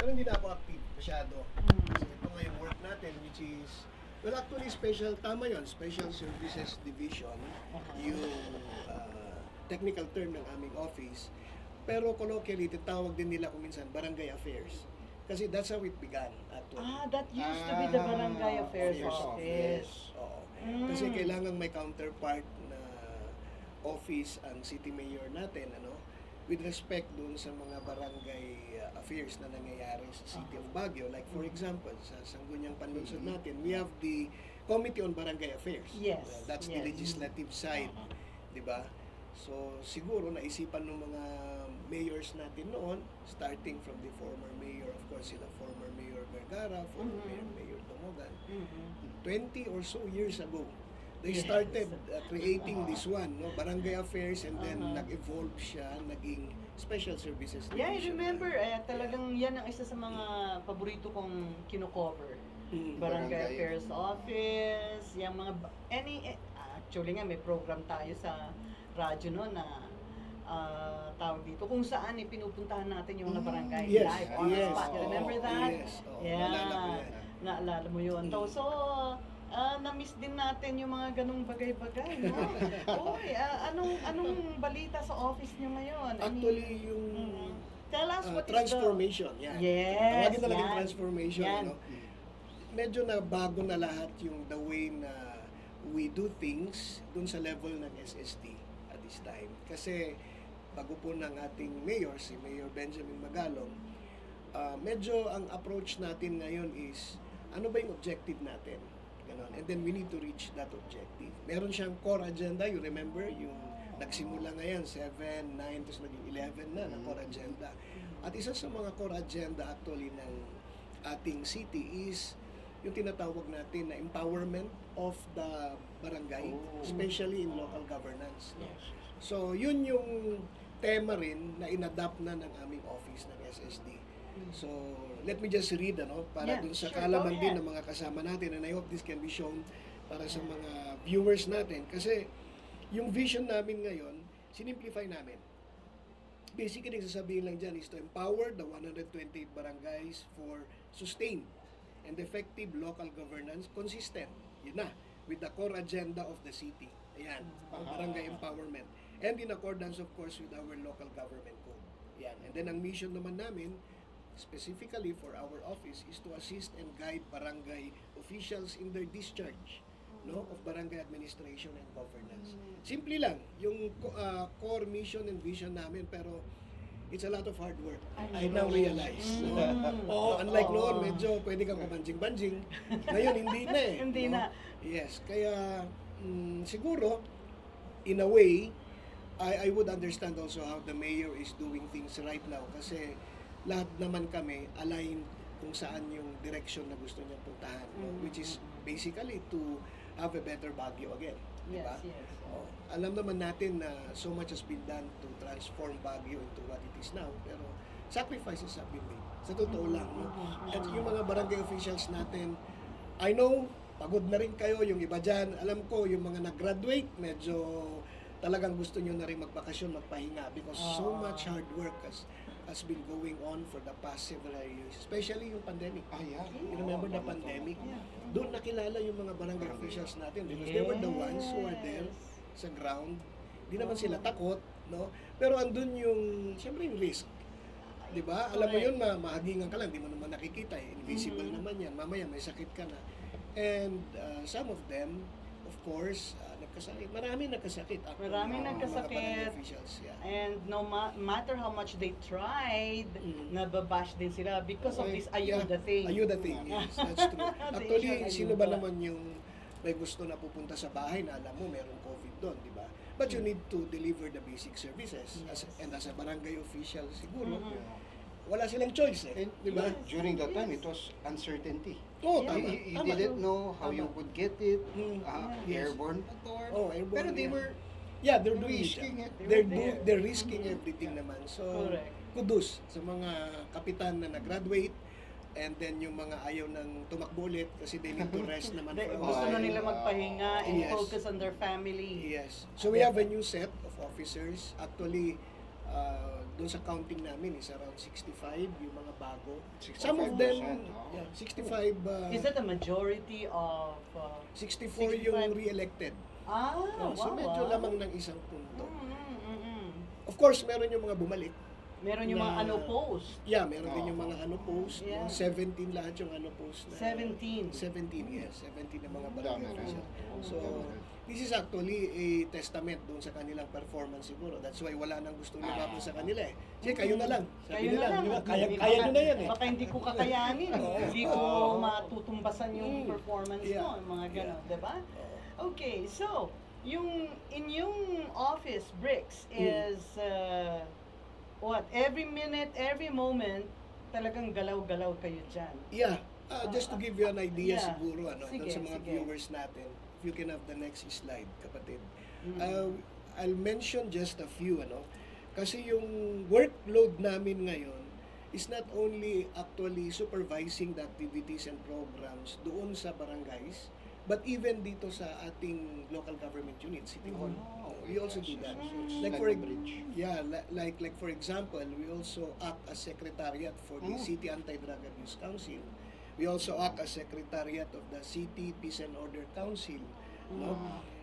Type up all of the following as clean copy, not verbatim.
Pero hindi na ako active masyado. Kasi ito nga yung work natin, which is, well, actually, tama yun, Special Services Division, yung technical term ng aming office. Pero colloquially, tawag din nila kung minsan Barangay Affairs. Kasi that's how it began, actually. That used to be the Barangay Affairs office. Oo. Kasi kailangan may counterpart na office ang city mayor natin, with respect dun sa mga barangay affairs na nangyayari sa City of Baguio. Like for example, sa Sangguniang Panlunsod natin, we have the Committee on Barangay Affairs. Yes. That's the legislative side, di ba? So siguro naisipan ng mga mayors natin noon, starting from the former mayor, of course, sila former Mayor Vergara, former Mayor Domondon, 20 or so years ago, they started creating this one, Barangay Affairs, and then nag-evolve siya, naging Special Services Division. Yeah, I remember, talagang yan ang isa sa mga paborito kong kino-cover. Barangay Affairs Office, yung mga, actually nga may program tayo sa radyo no na tawag dito, kung saan pinupuntahan natin yung mga barangay live on the spot. You remember that? Yes. Naalala mo yun. So, na-miss din natin yung mga ganung bagay-bagay, no? Uy, anong balita sa office nyo ngayon? Actually, yung tell us what transformation. is the... Yan. Yes, Tawagin talagang transformation. Yan. Medyo na bago na lahat yung the way na we do things dun sa level ng SST at this time. Kasi bago po ng ating mayor, si Mayor Benjamin Magalong, medyo ang approach natin ngayon is, ano ba yung objective natin? Ganon. And then we need to reach that objective. Meron siyang core agenda, you remember, yung nagsimula ngayon, 7, 9, tapos naging 11 na core agenda. At isa sa mga core agenda actually ng ating city is yung tinatawag natin na empowerment of the barangay, especially in local governance. So, yun yung tema rin na inadapt na ng aming office ng SSD. So, let me just read, para dun sa kaalaman din ng mga kasama natin, and I hope this can be shown para sa mga viewers natin. Kasi, yung vision namin ngayon, sinimplify namin. Basically, sasabihin lang dyan is to empower the 128 barangays for sustained and effective local governance consistent, yun na, with the core agenda of the city. Ayan, barangay empowerment. And in accordance, of course, with our local government code. Ayan. And then, ang mission naman namin, specifically for our office, is to assist and guide barangay officials in their discharge of barangay administration and governance. Simple lang, yung core mission and vision namin, pero it's a lot of hard work. I now realize. Unlike noon, medyo pwede kang kumanjing-banjing. Ngayon, hindi na eh. Hindi na. Yes, kaya siguro, in a way, I would understand also how the mayor is doing things right now kasi lahat naman kami aligned kung saan yung direction na gusto niya puntahan, which is basically to have a better Baguio again. Diba? Yes. Alam naman natin na so much has been done to transform Baguio into what it is now, pero sacrifices have been made. Sa totoo lang, At yung mga barangay officials natin, I know, pagod na rin kayo, yung iba dyan, alam ko, yung mga nag-graduate, medyo talagang gusto nyo na rin magbakasyon, magpahinga, because so much hard work has been going on for the past several years, especially yung pandemic. You remember the pandemic? Doon nakilala yung mga barangay officials natin because they were the ones who are there sa ground. Di naman sila takot, pero andun yung, siyempre yung risk. Diba? Alam mo yun, mahagingan ka lang, di mo naman nakikita eh. Invisible naman yan. Mamaya may sakit ka na. And some of them, of course, nagkasakit. Marami nagkasakit. Maraming nagkasakit. And no matter how much they tried, nababash din sila because of this ayuda thing. Ayuda thing, yes. That's true. Actually, sino ba naman yung may gusto na pupunta sa bahay na alam mo merong COVID doon, di ba? But you need to deliver the basic services. And as a barangay official siguro, wala silang choice eh. Di ba? During that time, it was uncertainty. Tama. You didn't know how you would get it, airborne pa to. Airborne. Pero they were they're doing risking it. They're risking everything naman. So, kudos sa mga kapitan na nag-graduate, and then yung mga ayaw ng tumakbo ulit kasi they need to rest naman for a while. Gusto na nila magpahinga and focus on their family. Yes. So we have a new set of officers. Actually, doon sa counting namin is around 65 yung mga bago. 65%, Some of them, oh. yeah, 65, Is that a majority of 64 yung 65? re-elected. Wow, So medyo lamang ng isang Mm, punto. mm, mm, mm. Of course, meron yung mga bumalik. Meron yung mga Na- ano post. Yeah, meron din yung mga post. Yeah. 17 lahat yung post. Na, 17. 17, yes. 17 na mga Dami barangay rin. official. So, Dami rin. this is actually a testament doon sa kanilang performance siguro. That's why wala nang gusto lumabas sa kanila eh. Kasi kayo na lang. Sabi Kayo nila, na lang. di ba? Kaya Baka- nyo na yan eh. Baka hindi ko kakayanin. Hindi ko matutumbasan yung performance Yeah. ko. Mga gano'n, Yeah. di ba? Okay, so, yung inyong office, Brix, is what? Every minute, every moment, talagang galaw-galaw kayo dyan. Yeah. Just to give you an idea Yeah. siguro, doon Sige, sa mga sige. viewers natin, if you can have the next slide, kapatid. Mm. I'll mention just a few, Kasi yung workload namin ngayon is not only actually supervising the activities and programs doon sa barangays, but even dito sa ating local government unit, City Hall. We also do that. Like for a bridge. like for example, we also act as secretariat for the City Anti-Drug Abuse Council. We also act as secretariat of the City Peace and Order Council. No?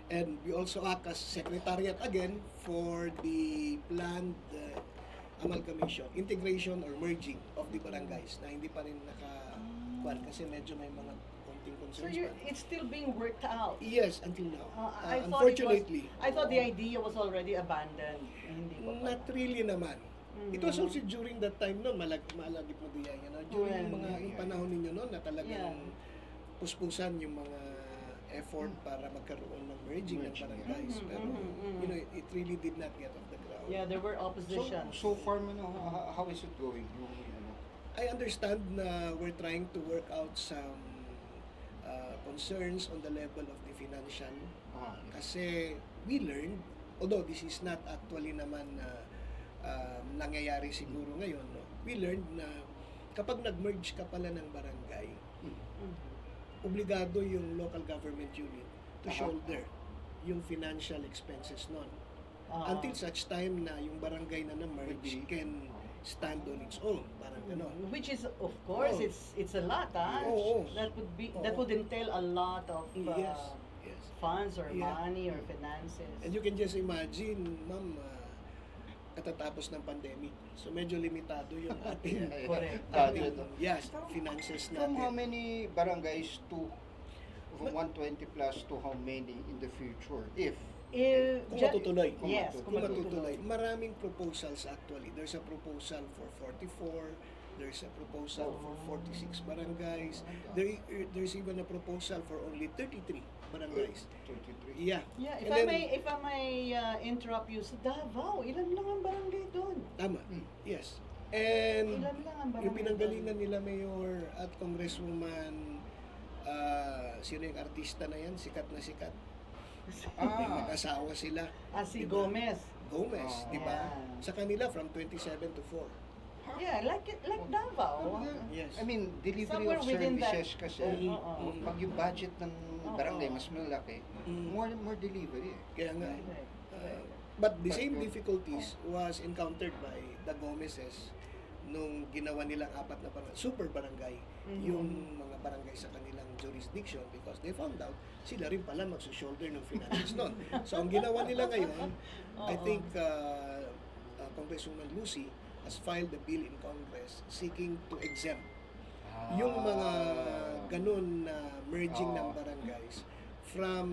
And we also act as secretariat again for the planned amalgamation, integration or merging of the barangays na hindi pa rin naka kasi medyo may mga konting So concerns pa. it's still being worked out. Yes, until now. I thought Unfortunately, I thought the idea was already abandoned. Hindi pa pala. not really naman. It was also during that time noon, malagip mo diyan yan. During yung panahon ninyo noon na talagang puspusan yung mga effort para magkaroon ng merging ng barangays. Pero, it really did not get off the ground. Yeah, there were oppositions. So far, how is it going? I understand na we're trying to work out some concerns on the level of the financial. Kasi we learned, although this is not actually naman nangyayari siguro ngayon, we learned na kapag nag-merge ka pala ng barangay, obligado yung local government unit to shoulder yung financial expenses nun. Until such time na yung barangay na na-merge can stand on its own. Parang gano'n. Which is, of course, it's a lot, Oo. That would entail a lot of Yes. funds or Yeah. money or finances. And you can just imagine, ma'am, katatapos ng pandemic. So medyo limitado yung ating Correct. yes, finances From how natin. many barangays to from 120 plus to how many in the future? Kung matutuloy. Yes, Kung matutuloy. Maraming proposals actually. There's a proposal for 44, there's a proposal for 46 barangays. There's even a proposal for only 33 barangays. 33. Yeah. Yeah, if And I then- may interrupt you, sa Davao, ilan lang ang barangay doon? Tama. Yes. And Ilan lang ang barangay yung pinanggalingan nila Mayor at Congresswoman, sino yung artista na yan? Sikat na sikat. May mag-asawa sila. Si Diba? Gomez. Gomez, di ba? Yeah. Sa kanila, from 27 to 4. Yeah, like Davao. Yes. I mean, delivery Somewhere of within that. services kasi Oo. pag yung budget ng barangay mas malaki, Mm. more delivery. Kaya nga. Correct. But the same difficulties was encountered by the Gomezes nung ginawa nilang apat na super barangay yung mga barangay sa kanilang jurisdiction because they found out sila rin pala magsushoulder ng finances nun. So ang ginawa nila ngayon, I think Congresswoman Lucy has filed a bill in Congress seeking to exempt yung mga ganun na merging ng barangays from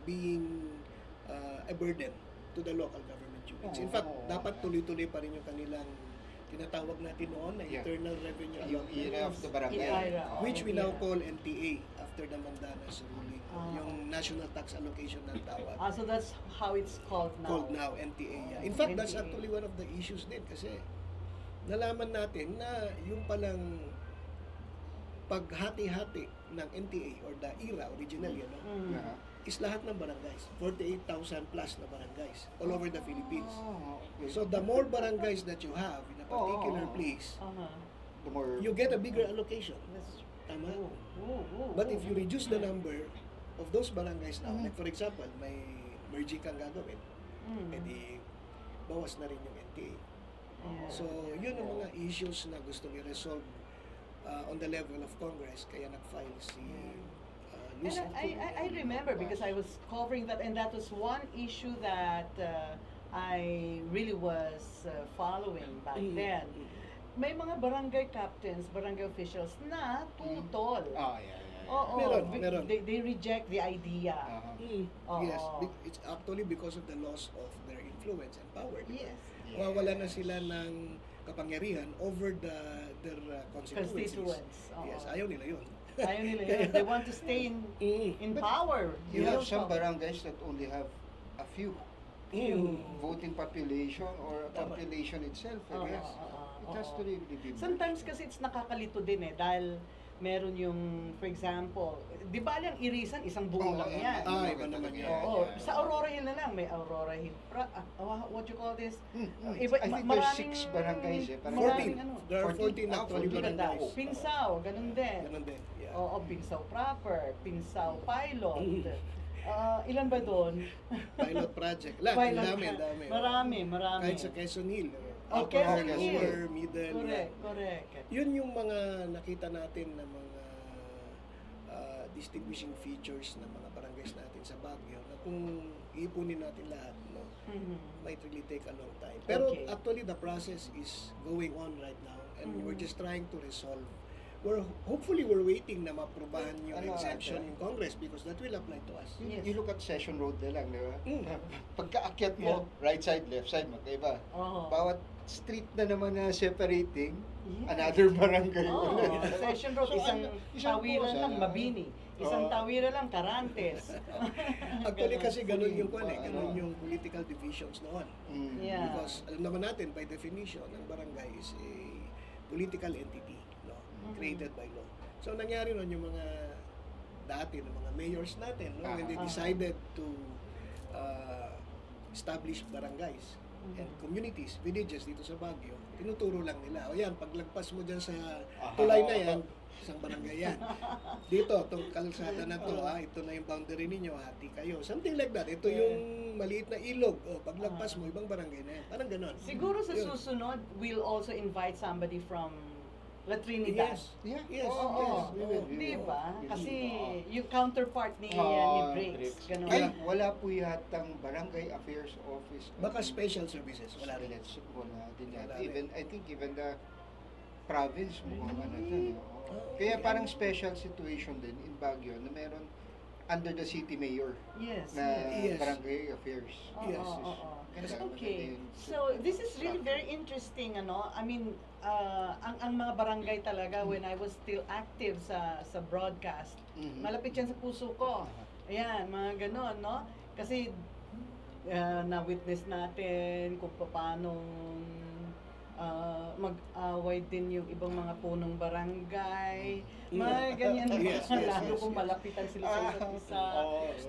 being a burden to the local government units. In fact, dapat tuloy-tuloy pa rin yung kanilang tinatawag natin noon na Internal Revenue Yung Allotment, era of the barangay. Era. which we now call NTA after the Mandanas ruling. Yung National Tax Allocation na tawag. So that's how it's called now. Called now NTA. Yeah. In fact, that's NTA. actually one of the issues din kasi nalaman natin na yung palang paghati-hati ng NTA or the ERA originally is lahat ng barangays. 48,000 plus na barangays all over the Philippines. So the more barangays that you have in a particular place, the more you get a bigger allocation. That's Tama? Ooh. But if you reduce the number of those barangays now, like for example, may merging kang gagawin, edi bawas na rin yung NTA. Yeah. So, yun ang mga issues na gusto i-resolve on the level of Congress, kaya nag-file si And Lucy. I remember because I was covering that, and that was one issue that I really was following back then. May mga barangay captains, barangay officials na tutol. Oo, Meron. They reject the idea. Oo. Yes, it's actually because of the loss of their influence and power. Diba? Yes. Mawawala na sila ng kapangyarihan over their constituencies. Constituents. Oo. Yes, ayaw nila yun. Ayaw nila yun. They want to stay in power. You have some power. barangays that only have a few voting population or Tama. population itself, I Oo, guess. oo, It has oo. to really be Sometimes kasi it's nakakalito din dahil meron yung, for example, di ba yung irisan, isang buo lang yan. Iba naman yan. Oo. Sa Aurora Hill na lang, may Aurora Hill. What you call this? I think there's 6 barangays eh. Parang 14. ano. There are 14 actually 14 barangays. Pinsao, ganun din. Ganun din. Yeah. Oo, Pinsao proper, Pinsao pilot. Ilan ba doon? Pilot project. Lahat, Pilot ang dami. Marami. Kahit sa Quezon Hill. Oh, upper, Quezon Hill. lower, middle. Correct. Yun yung mga nakita natin na mga distinguishing features ng mga barangays natin sa Baguio na kung iipunin natin lahat, no, might really take a long time. Pero Okay. actually the process is going on right now and we're just trying to resolve. Hopefully we're waiting na maprobahan yung exemption in Congress because that will apply to us. Yes. You look at Session Road na lang, di ba? Mm. Pagkaakyat mo, right side, left side, magkaiba. Oo. Bawat street na naman na separating, Yes. another barangay. Oo, ulit. Session Road, So, isang isang tawiran pusa lang, lang. Mabini. Isang tawiran lang, Tarantes. Actually kasi ganun yung Ano? ganun yung political divisions noon. Mm. Yeah. Because alam naman natin by definition, ang barangay is a political entity, no, created by law. So nangyari nun yung mga dati ng mga mayors natin, no, when they decided to establish barangays and communities, villages dito sa Baguio, tinuturo lang nila. O yan, paglagpas mo dyan sa tulay na yan, isang barangay yan. Dito, itong kalsada na to, ito na yung boundary ninyo, hati kayo. Something like that. Ito yung maliit na ilog. O, paglagpas mo, ibang barangay na yan. Parang ganon. Siguro sa Yun. susunod, we'll also invite somebody from La Trinidad. Yes. Yeah. Yes. Oo, we will. di ba? We will. Kasi yung counterpart ni Brix, ganun. Ay, wala po yatang Barangay Affairs Office. Baka special services. Wala rin. Wala din yata. Wala rin. Even, I think even the province mukhang ano Really? din. Oo. Oh, Kaya okay. parang special situation din in Baguio na meron under the city mayor Yes. na Yes. Barangay Affairs. Yes. Okay. So this is really very interesting, ano? I mean, ang mga barangay talaga when I was still active sa broadcast, malapit yan sa puso ko. Ayan, mga ganon, no? Kasi na-witness natin kung paano mag-away din yung ibang mga punong barangay. Mga ganyan. Yes, Lalo yes, kung yes. malapitan sila sa isa't isa.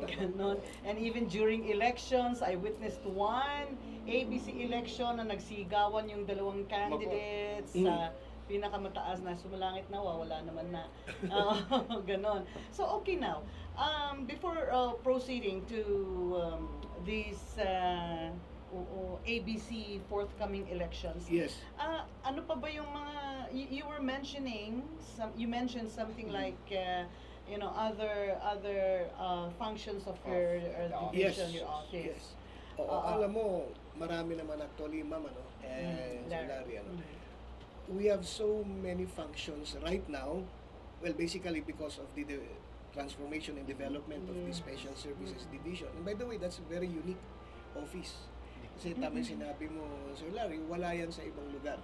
Ganon. And even during elections, I witnessed one ABC election na nagsigawan yung dalawang candidates sa pinakamataas na sumalangit na wala naman na. Ganon. So okay now. Before proceeding to these ABC forthcoming elections. Yes. Ano pa ba yung mga you were mentioning you mentioned something like other functions of your division, your office. Yes. Oo, alam mo, marami naman actually, ma'am, ano, Larry. ano. We have so many functions right now. Well, basically because of the transformation and development of the Special Services Division. And by the way, that's a very unique office. Kasi tamang sinabi mo, Sir Larry, wala yan sa ibang lugar.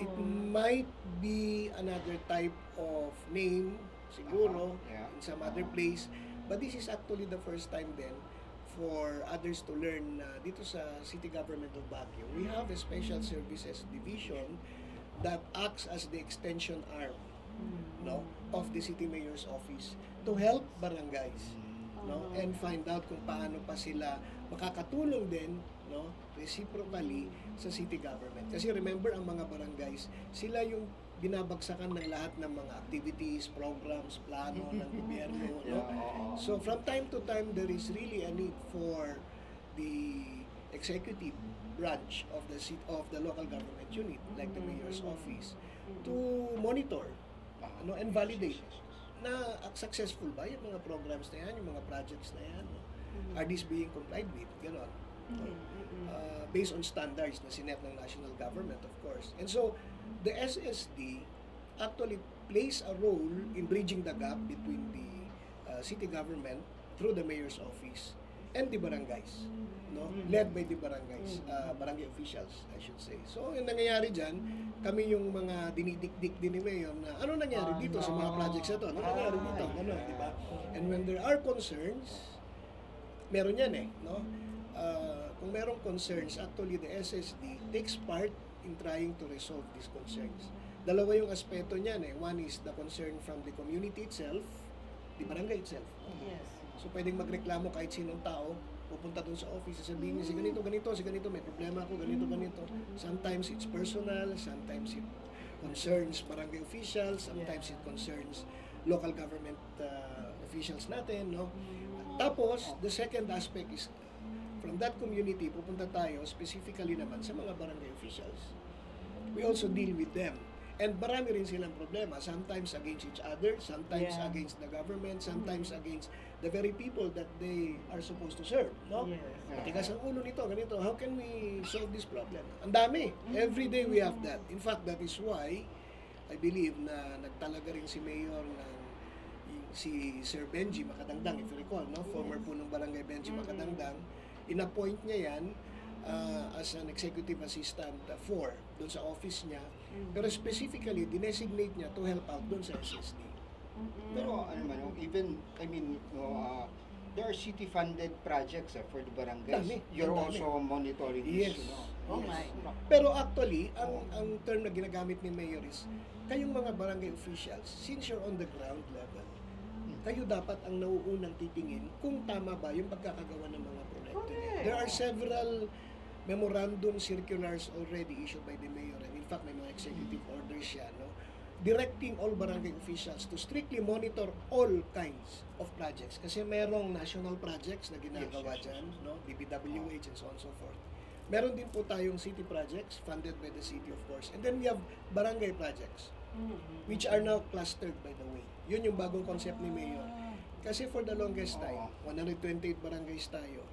It might be another type of name, siguro, in some other place. But this is actually the first time then for others to learn na dito sa City Government of Baguio, we have a Special Services Division that acts as the extension arm, no, of the City Mayor's Office to help barangays, no, and find out kung paano pa sila makakatulong din, no, reciprocally sa city government. Kasi remember, ang mga barangays, sila yung binabagsakan ng lahat ng mga activities, programs, plano ng gobyerno, no? So from time to time there is really a need for the executive branch of the local government unit, like the mayor's office, to monitor and validate na successful ba yung mga programs na yan, yung mga projects na yan. Are these being complied with? Ganon. Based on standards na sinet ng national government, of course. And so, the SSD actually plays a role in bridging the gap between the city government through the mayor's office and the barangays, led by the barangays, barangay officials, I should say. So, yung nangyayari dyan, kami yung mga dinidikdik din ni Mayor na ano nangyari dito sa mga projects na to? Ano nangyari dito? Gano'n, di ba? And when there are concerns, meron yan no? Kung merong concerns, actually the SSD takes part in trying to resolve these concerns. Dalawa yung aspeto niyan One is the concern from the community itself, the barangay itself. Yes. So pwedeng magreklamo kahit sinong tao, pupunta dun sa office, sasabihin niya, si ganito, may problema ako, ganito. Sometimes it's personal, sometimes it concerns barangay officials, sometimes it concerns local government officials natin, no? Tapos, the second aspect is, from that community, pupunta tayo specifically naman sa mga barangay officials. We also deal with them. And marami rin silang problema, sometimes against each other, sometimes against the government, sometimes against the very people that they are supposed to serve, no? Yes. Matigas ang ulo nito, ganito, how can we solve this problem? Ang dami. Every day we have that. In fact, that is why I believe na nagtalaga rin si Mayor ng si Sir Benji Makadangdang, if you recall, no? Former punong barangay Benji Makadangdang, in-appoint niya yan as an executive assistant for doon sa office niya. Pero specifically, dinesignate niya to help out doon sa SSD. Pero ano man, there are city-funded projects for the barangays. Dami. You're Ang dami. also monitoring Yes. this, Oh Yes. my. Pero actually, ang term na ginagamit ni Mayor is, kayong mga barangay officials, since you're on the ground level, kayo dapat ang nauunang titingin kung tama ba yung pagkakagawa ng mga proyekto. Correct. There are several memorandum circulars already issued by the Mayor, and in fact, may mga executive orders siya, no? Directing all barangay officials to strictly monitor all kinds of projects. Kasi merong national projects na ginagawa dyan, no? DPWH and so on and so forth. Meron din po tayong city projects funded by the city, of course. And then we have barangay projects, which are now clustered, by the way. Yun yung bagong concept ni Mayor. Kasi for the longest time, 128 barangays tayo.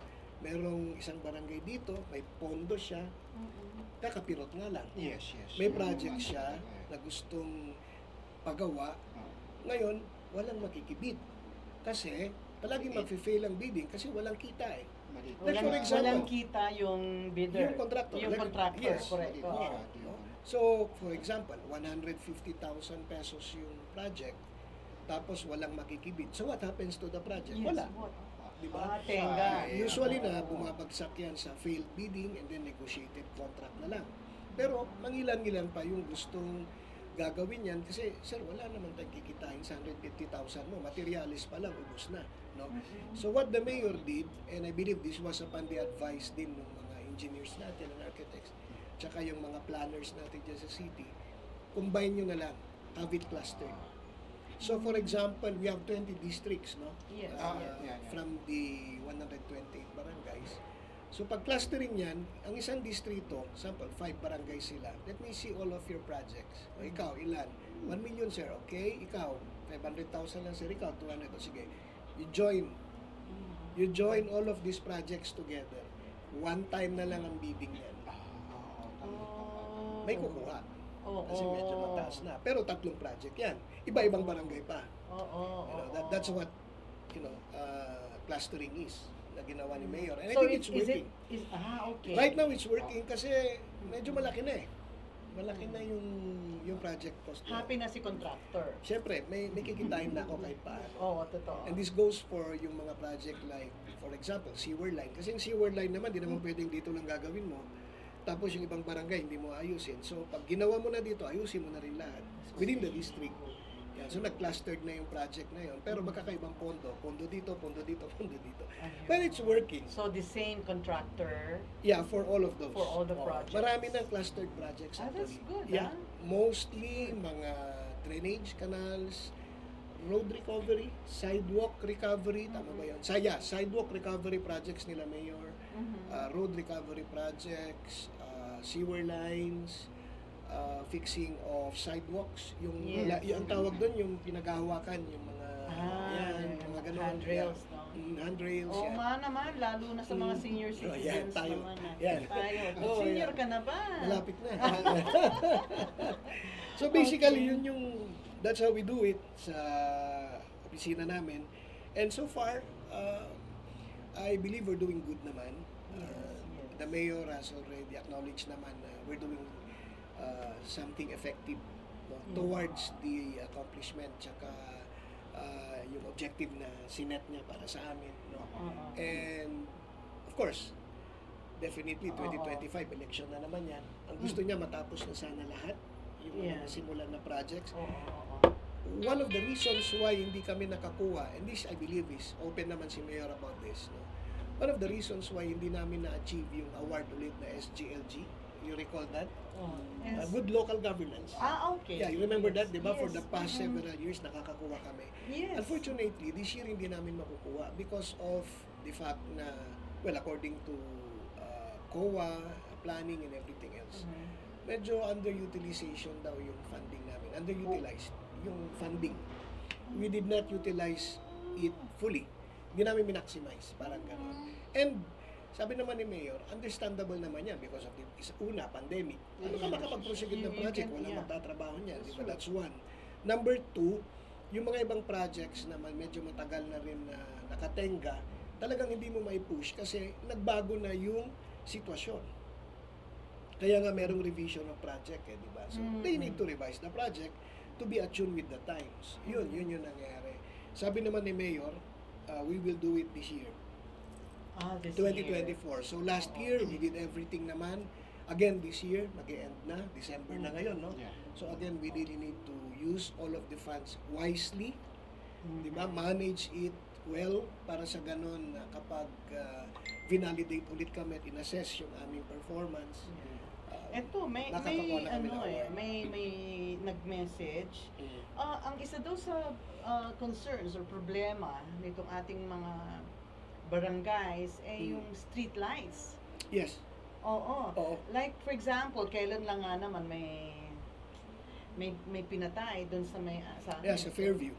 Merong isang barangay dito, may pondo siya, kakapirot nga lang. Yes. May project siya na gustong pagawa. Ngayon, walang makikibid. Kasi, palagi mag-fail ang bidding kasi walang kita Like for example, Walang kita yung bidder. Yung contractor. Yung contractor, Yes. correct. Oo. So, for example, 150,000 pesos yung project, tapos walang makikibid. So, what happens to the project? Yes, Wala. what? Diba? Tenga. Usually na bumabagsak yan sa failed bidding and then negotiated contract na lang. Pero mangilan-ngilan pa yung gustong gagawin yan kasi, sir, wala naman tayong kikitain sa 150,000 mo. Materialis pa lang, ubos na. No? So what the mayor did, and I believe this was upon the advice din ng mga engineers natin and architects, tsaka yung mga planners natin dyan sa city, combine nyo na lang, have it clustered. So for example, we have 20 districts, no? Yes. From the 128 barangays. So pag clustering yan, ang isang distrito, example, 5 barangays sila. Let me see all of your projects. O ikaw, ilan? 1 million, sir. Okay, ikaw, 500,000 lang, sir. Ikaw, 200. O sige, you join all of these projects together. One time na lang ang bidding yan. May kukuha. Kasi medyo mataas na. Pero 3 project yan. Iba-ibang barangay pa. That's what, clustering is na ginawa ni Mayor. And I think it's working. Okay. Right now, it's working kasi medyo malaki na Malaki na yung project cost. Happy na si contractor. Siyempre, may kikitain na ako kahit paano. Oo, totoo. And this goes for yung mga project like, for example, sewer line. Kasi yung sewer line naman, di naman pwedeng dito lang gagawin mo. Tapos yung ibang barangay, hindi mo ayusin. So, pag ginawa mo na dito, ayusin mo na rin lahat. Within the district. Yan. So, nag-clustered na yung project na yun. Pero magkakaibang pondo. Pondo dito, pondo dito, pondo dito. But it's working. So, the same contractor? Yeah, for all of those. For all the projects. Marami ng clustered projects. That's good. Yeah. Mostly, mga drainage canals, road recovery, sidewalk recovery, tama ba yun? Sidewalk recovery projects nila, Mayor. road recovery projects, sewer lines, fixing of sidewalks, yung yung tawag doon yung pinaghahawakan yung mga mga ganun, handrails, no? Handrails. Oo nga naman, lalo na sa mga senior citizens tayo. naman. Yan. Tayo. Oo, Senior yan. ka na ba? Malapit na. So basically, yun yung, that's how we do it sa opisina namin. And so far, I believe we're doing good naman. Yes. The mayor has already acknowledged naman na we're doing something effective, no, towards the accomplishment tsaka yung objective na sinet niya para sa amin, no. And of course, definitely 2025 election na naman yan. Ang gusto niya matapos na sana lahat yung mga nasimulan na projects. One of the reasons why hindi kami nakakuha, and this I believe is open naman si Mayor about this, no. One of the reasons why hindi namin na-achieve yung award ulit na SGLG, you recall that? Good local governance. Okay. Yeah, you remember that, di ba? For Yes. the past several years, nakakakuha kami. Yes. Unfortunately, this year hindi namin makukuha because of the fact na, well, according to COA, planning and everything else, medyo underutilization daw yung funding namin. Underutilized yung funding. We did not utilize it fully. Hindi namin minmaximize, parang gano'n. And sabi naman ni Mayor, understandable naman yan because of the pandemic. Ano ka makapag-prosecute ng project? Walang magtatrabaho niyan. Di ba? That's one. Number two, yung mga ibang projects naman medyo matagal na rin na nakatenga, talagang hindi mo mai-push kasi nagbago na yung sitwasyon. Kaya nga merong revision of project, di ba? So, they need to revise the project to be attuned with the times. Yun yung nangyari. Sabi naman ni Mayor, we will do it this year. This 2024. year. So last year, we did everything naman. Again, this year, mag-e-end na. December na ngayon, no? Yeah. So again, we really need to use all of the funds wisely. Di ba? Manage it well para sa ganun na kapag vinalidate ulit kami at in-assess yung aming performance. Eto, may nakakakuha na kami ng award. may nag-message. Ang isa daw sa concerns or problema nitong ating mga barangays yung street lights. Yes. Oo. Oo. Like for example, kailan lang nga naman may pinatay doon sa Yes, sa Fairview.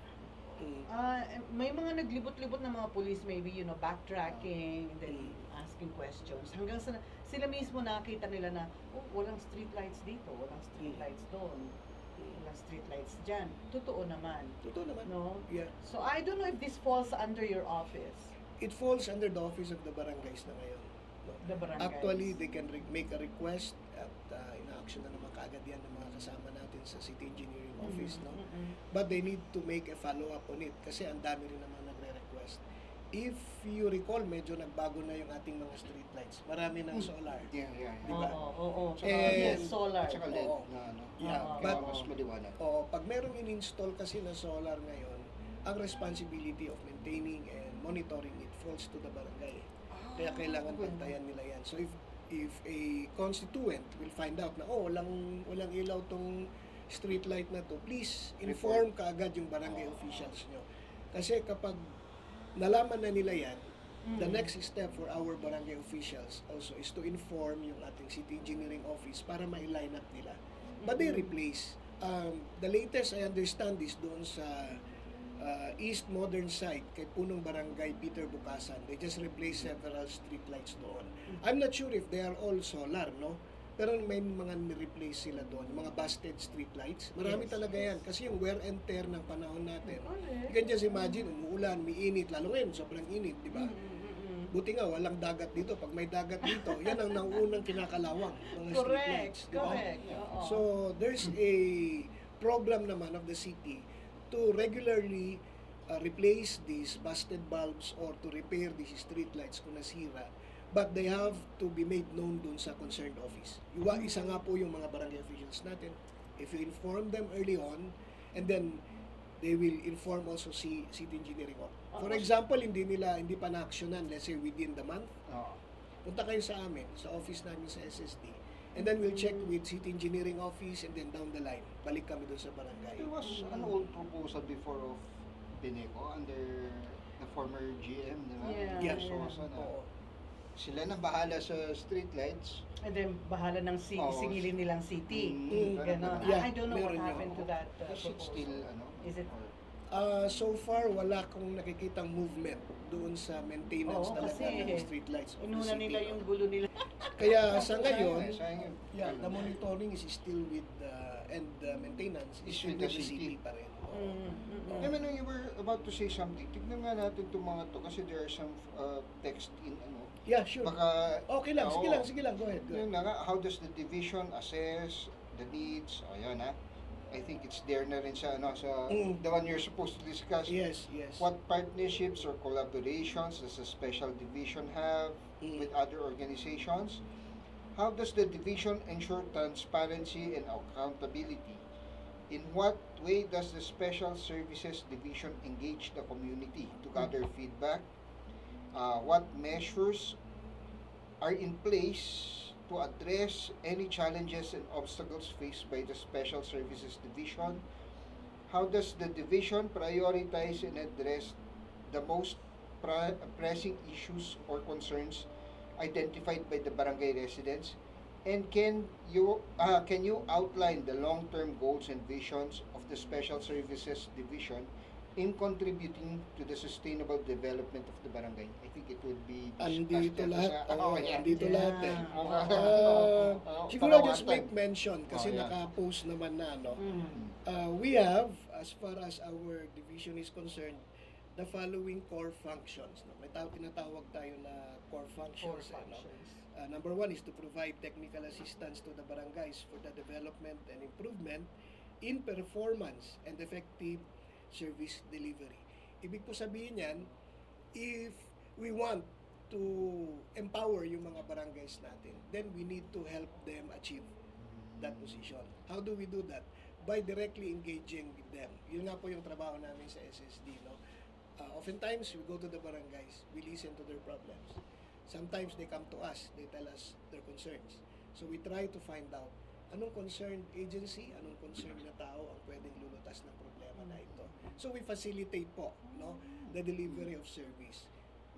may mga naglibot-libot na mga police, maybe backtracking and then asking questions hanggang sa sila mismo nakita nila na walang street lights dito, walang street lights doon, walang street lights dyan. Totoo naman. Totoo naman. No? Yeah. So I don't know if this falls under your office. It falls under the office of the barangays na ngayon. No? The barangays. Actually, they can make a request at ina-action na naman kaagad yan ng mga kasama natin sa City Engineering Office. No? But they need to make a follow-up on it kasi ang dami rin naman nagre-request. If you recall, medyo nagbago na yung ating mga street lights. Marami ng solar. Yeah. Diba? Oo. Tsaka Yes, solar. Tsaka LED Oo. na ano. Yeah, Kaya but mas maliwanag. pag merong in-install kasi na solar ngayon, ang responsibility of maintaining and monitoring it falls to the barangay. Kaya kailangan bantayan nila yan. So if a constituent will find out na walang ilaw tong street light na to, please inform kaagad yung barangay officials nyo. Kasi kapag nalaman na nila yan, the next step for our barangay officials also is to inform yung ating city engineering office para ma-line up nila. But they replace. The latest I understand is doon sa East Modern Site kay Punong Barangay Peter Bukasan. They just replaced several street lights doon. I'm not sure if they are all solar, no? Pero may mga ni-replace sila doon, mga busted street lights. Marami talaga yan kasi yung wear and tear ng panahon natin. You can just imagine, umuulan, may init, lalo ngayon sobrang init, di ba? Buti nga walang dagat dito. Pag may dagat dito, yan ang naunang kinakalawang mga street lights, di ba? Correct. So there's a program naman of the city to regularly replace these busted bulbs or to repair these street lights kung nasira. But they have to be made known dun sa concerned office. Isa nga po yung mga barangay officials natin. If you inform them early on, and then they will inform also city engineering. For example, hindi pa na-actionan, let's say within the month, punta kayo sa amin, sa office namin sa SSD. And then we'll check with city engineering office and then down the line, balik kami dun sa barangay. There was an old proposal before of Bineco under the former GM, di ba? Yeah. So, Oo. sila na bahala sa street lights. And then, bahala ng Oo. singilin nilang city. Ganun. Ganon. Yeah, I don't know what meron yun. happened to that Is it proposal. still, ano? Is it? So far, wala akong nakikitang movement doon sa maintenance Oo, talaga kasi ng street lights of the Inuna city. nila yung gulo nila. Kaya sa ngayon, Sayang yun. yeah, the monitoring is still with and the maintenance is with the city pa rin. Eh, Manong, you were about to say something. Tignan nga natin itong mga to kasi there are some text in ano. Yeah, sure. Baka, Okay lang, sige oo. lang, sige lang. Go ahead. Yun na nga, how does the division assess the needs? Ayan ha. I think it's there na rin sa, ano, sa the one you're supposed to discuss. Yes, yes. What partnerships or collaborations does the special division have with other organizations? How does the division ensure transparency and accountability? In what way does the Special Services Division engage the community to gather feedback? What measures are in place to address any challenges and obstacles faced by the Special Services Division? How does the division prioritize and address the most pressing issues or concerns identified by the barangay residents? And can you outline the long-term goals and visions of the Special Services Division in contributing to the sustainable development of the barangay? I think it would be Andito lahat. yeah. Andito lahat eh. Siguro just make mention kasi yeah. naka-post naman na ano. We have, as far as our division is concerned, the following core functions. No? May tinatawag tayo na core functions. No? Number one is to provide technical assistance to the barangays for the development and improvement in performance and effective service delivery. Ibig po sabihin yan, if we want to empower yung mga barangays natin, then we need to help them achieve that position. How do we do that? By directly engaging with them. Yun nga po yung trabaho namin sa SSD. No? Oftentimes, we go to the barangays, we listen to their problems. Sometimes they come to us, they tell us their concerns. So we try to find out anong concerned agency, anong concerned na tao ang pwedeng lulutas ng problema na ito. So we facilitate po, no, the delivery of service.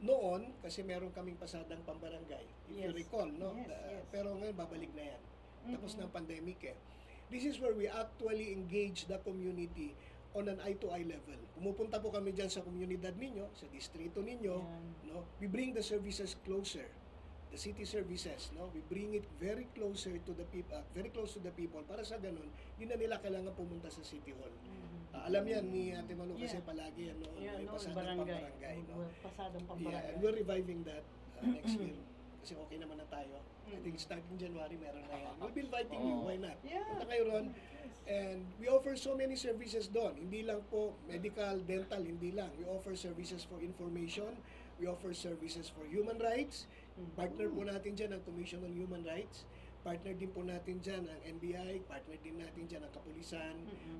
Noon, kasi meron kaming pasadang pambarangay, if you recall, no? Yes. Pero ngayon, babalik na yan. Tapos ng pandemic eh. This is where we actually engage the community on an eye-to-eye level. Pumupunta po kami dyan sa komunidad ninyo, sa distrito ninyo, no? We bring the services closer, the city services, no? We bring it very closer to the people, very close to the people, para sa ganun, hindi na nila kailangan pumunta sa City Hall. Alam yan ni Ate Manu kasi palagi yan, no? May pasadang pambarangay, no? Pasadang Yeah, pambarangay. and we're reviving that next year. Kasi okay naman na tayo. I think starting January, meron na yan. We'll be inviting you, why not? Yeah. Punta kayo ron. And we offer so many services doon. Hindi lang po medical, dental, hindi lang. We offer services for information. We offer services for human rights. Partner po natin dyan ang Commission on Human Rights. Partner din po natin dyan ang NBI. Partner din natin dyan ang Kapulisan.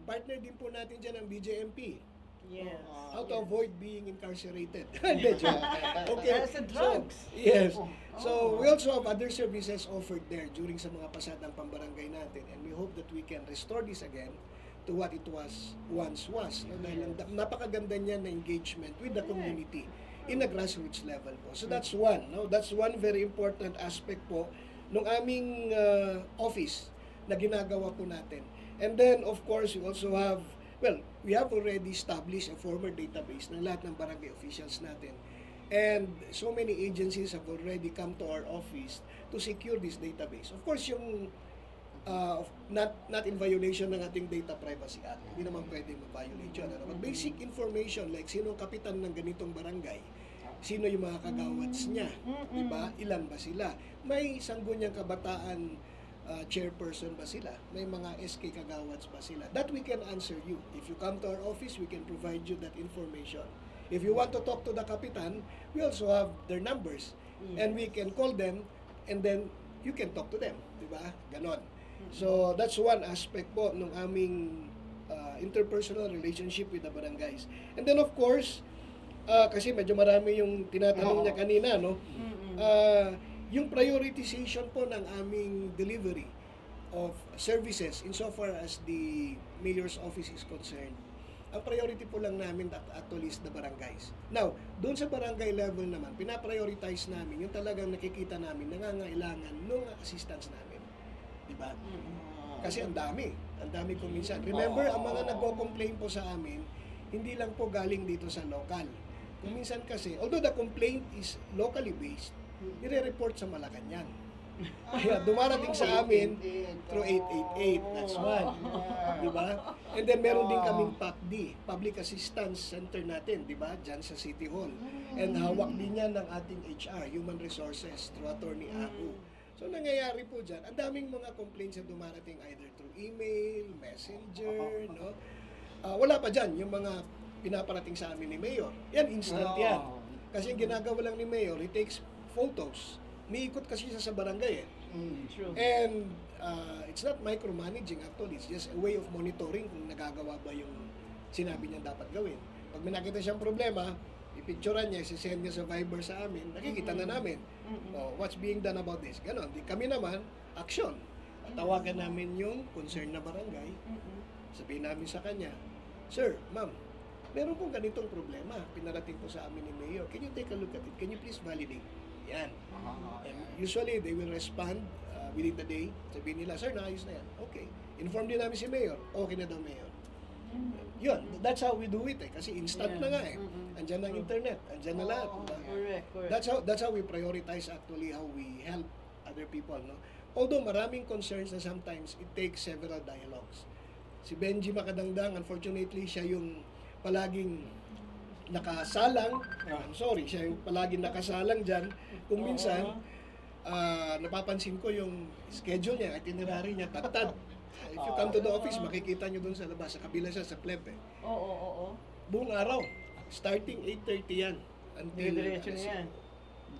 Partner din po natin dyan ang BJMP. Yes. How to avoid being incarcerated. Okay. As a drugs. Yes. So, we also have other services offered there during sa mga pasadang pambarangay natin, and we hope that we can restore this again to what it once was. No? Dahil napakaganda niya na engagement with the community in a grassroots level po. So that's one. No? That's one very important aspect po ng aming office na ginagawa po natin. And then, of course, we also have, well, we have already established a former database ng lahat ng barangay officials natin. And so many agencies have already come to our office to secure this database. Of course, yung not in violation ng ating Data Privacy Act. Hindi naman pwedeng ma-violate yun. But basic information like sino ang kapitan ng ganitong barangay, sino yung mga kagawats niya, diba? Ilan ba sila? May sangguniang kabataan chairperson ba sila? May mga SK kagawats ba sila? That we can answer you. If you come to our office, we can provide you that information. If you want to talk to the kapitan, we also have their numbers. And we can call them and then you can talk to them. Diba? Ganon. So, that's one aspect po ng aming interpersonal relationship with the barangays. And then, of course, kasi medyo marami yung tinatanong niya kanina, no? Yung prioritization po ng aming delivery of services insofar as the mayor's office is concerned. ang priority po lang namin actually is the barangays. Now, doon sa barangay level naman, pinaprioritize namin yung talagang nakikita namin nangangailangan ng assistance namin. Di ba? Kasi ang dami kung minsan. Remember, ang mga nagko-complain po sa amin, hindi lang po galing dito sa local. Kung minsan kasi, although the complaint is locally based, nire-report sa Malacanang. Kaya dumarating sa amin through 888. That's one. Di ba? And then meron din kaming PACD, Public Assistance Center natin, di ba? Diyan sa City Hall. And hawak din yan ng ating HR, Human Resources, through Attorney Aku. So nangyayari po dyan, ang daming mga complaints na dumarating either through email, messenger, no? Wala pa dyan yung mga pinaparating sa amin ni Mayor. Yan, instant yan. Kasi yung ginagawa lang ni Mayor, he takes photos. Umiikot kasi siya sa barangay eh. True. And it's not micromanaging actually, it's just a way of monitoring kung nagagawa ba yung sinabi niya dapat gawin. Pag may nakita siyang problema, ipicturean niya, sisend niya sa Viber sa amin, nakikita na namin. What's being done about this? Ganon. Di kami naman, action. At tawagan namin yung concerned na barangay. Sabihin namin sa kanya, Sir, Ma'am, meron pong ganitong problema. Pinarating po sa amin ni Mayor. Can you take a look at it? Can you please validate? Yan. And usually, they will respond within the day. Sabihin nila, Sir, naayos na yan. Okay. Inform din namin si Mayor. Okay na daw, Mayor. Yun. That's how we do it eh. Kasi instant na nga eh. Andyan ang internet. Andyan na lahat. Correct. That's how we prioritize actually how we help other people. No? Although maraming concerns na sometimes it takes several dialogues. Si Benji Makadangdang, unfortunately, siya yung palaging nakasalang. I'm sorry, siya yung palaging nakasalang dyan. Kung minsan, napapansin ko yung schedule niya, itinerary niya, tatad. If you come to the office, makikita nyo dun sa labas, sa kabila siya, sa plebe. Oo. Buong araw, starting 8:30 yan. Until, Diretso na yan.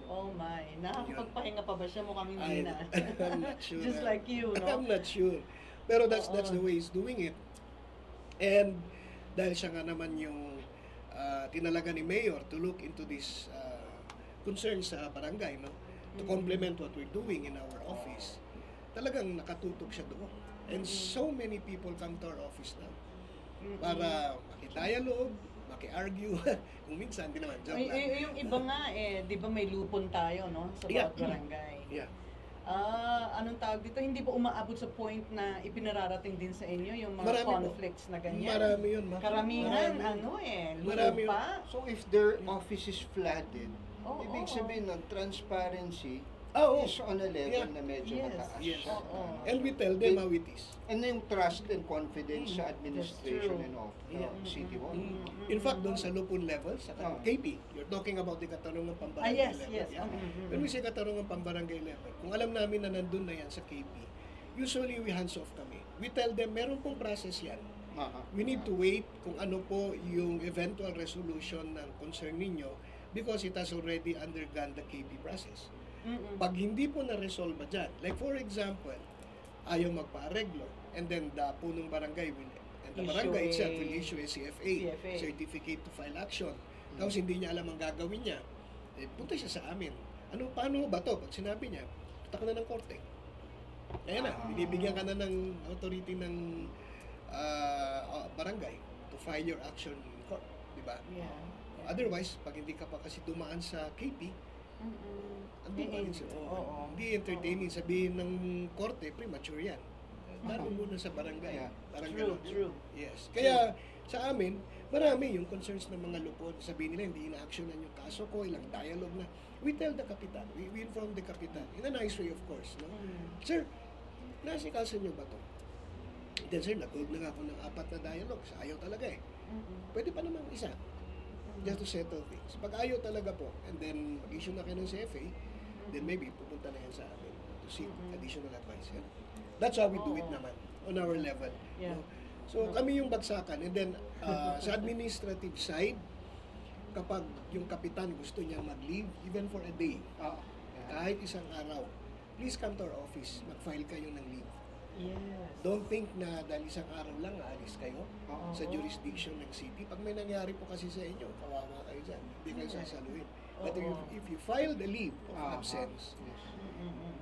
Oh my, nakakapagpahinga pa ba siya? Mukhang hindi na. I'm not sure. Just like you, no? I'm not sure. Pero that's the way he's doing it. And dahil siya nga naman yung tinalaga ni Mayor to look into this concerns sa barangay, no? To complement what we're doing in our office. Talagang nakatutok siya doon. And so many people come to our office now para maki-dialogue, maki-argue. Kung minsan, di naman, joke lang. Yung iba nga di ba may lupon tayo, no? Sa bawat barangay. Yeah. Anong tawag dito? Hindi ba umaabot sa point na ipinararating din sa inyo yung mga Marami conflicts na ganyan? Marami yun, ma. Karamihan, Marami yun. lupa. So if their office is flooded, ibig sabihin ng transparency is on a level na medyo mataas siya. And we tell them how it is. And yung trust and confidence sa administration and of City Hall. In fact, doon sa lupon level, sa KP, you're talking about the katarungan pambarangay Yes. level. Yeah. When we say katarungan pambarangay level, kung alam namin na nandun na yan sa KP, usually we hands off kami. We tell them, meron pong process yan. We need to wait kung ano po yung eventual resolution ng concern ninyo because it has already undergone the KP process. Pag hindi po na-resolve dyan, like for example, ayaw magpa-areglo, and then the punong barangay will, and the barangay itself will issue a CFA, Certificate to File Action. Tapos hindi niya alam ang gagawin niya, punta siya sa amin. Paano ba to? Pag sinabi niya, punta ka na ng korte. Kaya na, binibigyan ka na ng authority ng barangay to file your action in court. Diba? Yeah. Otherwise, pag hindi ka pa kasi dumaan sa KP, andun pa rin siya. Hindi entertaining. Sabihin ng korte, premature yan. Lalo muna sa barangay. True. Yes. Kaya sa amin, marami yung concerns ng mga lupon. Sabihin nila, hindi ina-actionan yung kaso ko, ilang dialogue na. We tell the kapitan, we inform the kapitan. In a nice way, of course. No? Sir, nasikaso nyo ba to? Then sir, nag-hold na nga ako ng 4 na dialogue. Ayaw talaga eh. Pwede pa naman isa. Just to settle things. Pag ayaw talaga po, and then mag-issue na kayo ng CFA, then maybe pupunta na yan sa amin to seek additional advice. Yeah? That's how we do it naman, on our level. Yeah. No? So kami yung bagsakan, and then sa administrative side, kapag yung kapitan gusto niya mag-leave, even for a day, kahit isang araw, please come to our office, mag-file kayo ng leave. Yes. Don't think na dahil isang araw lang aalis kayo sa jurisdiction ng city. Pag may nangyari po kasi sa inyo, kawawa kayo dyan. Hindi kayo sasaluhin. But if you file the leave of absence,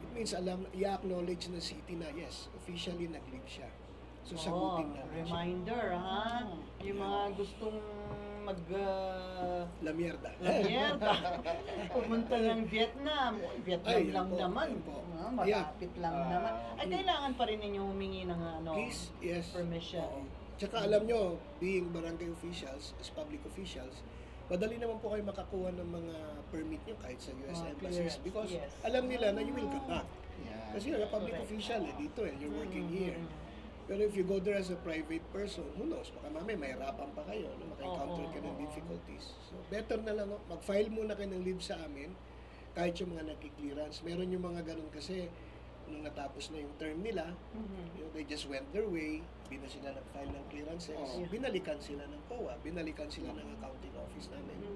it means i-acknowledge ng city na yes, officially nag-leave siya. So sagutin namin siya. Reminder, ha? Yung mga gustong mag... La mierda. Pumunta ng Vietnam. Vietnam Ay, lang yan po, naman. yan po. Malapit lang naman. Ay, kailangan pa rin ninyo humingi ng Please, yes. permission. Oo. Tsaka alam nyo, being barangay officials, as public officials, madali naman po kayo makakuha ng mga permit nyo kahit sa US embassies clearance, because yes. alam nila na you will come back. Yeah. Kasi you're a public Correct. official dito you're working here. Pero if you go there as a private person, who knows, baka mamaya mahirapan pa kayo, maka-encounter ka ng difficulties. So better na lang, mag-file muna kayo ng leave sa amin, kahit yung mga nagki-clearance. Meron yung mga ganun kasi, nung natapos na yung term nila, they just went their way, hindi na sila nag-file ng clearances, binalikan sila ng COA, binalikan sila ng accounting office namin.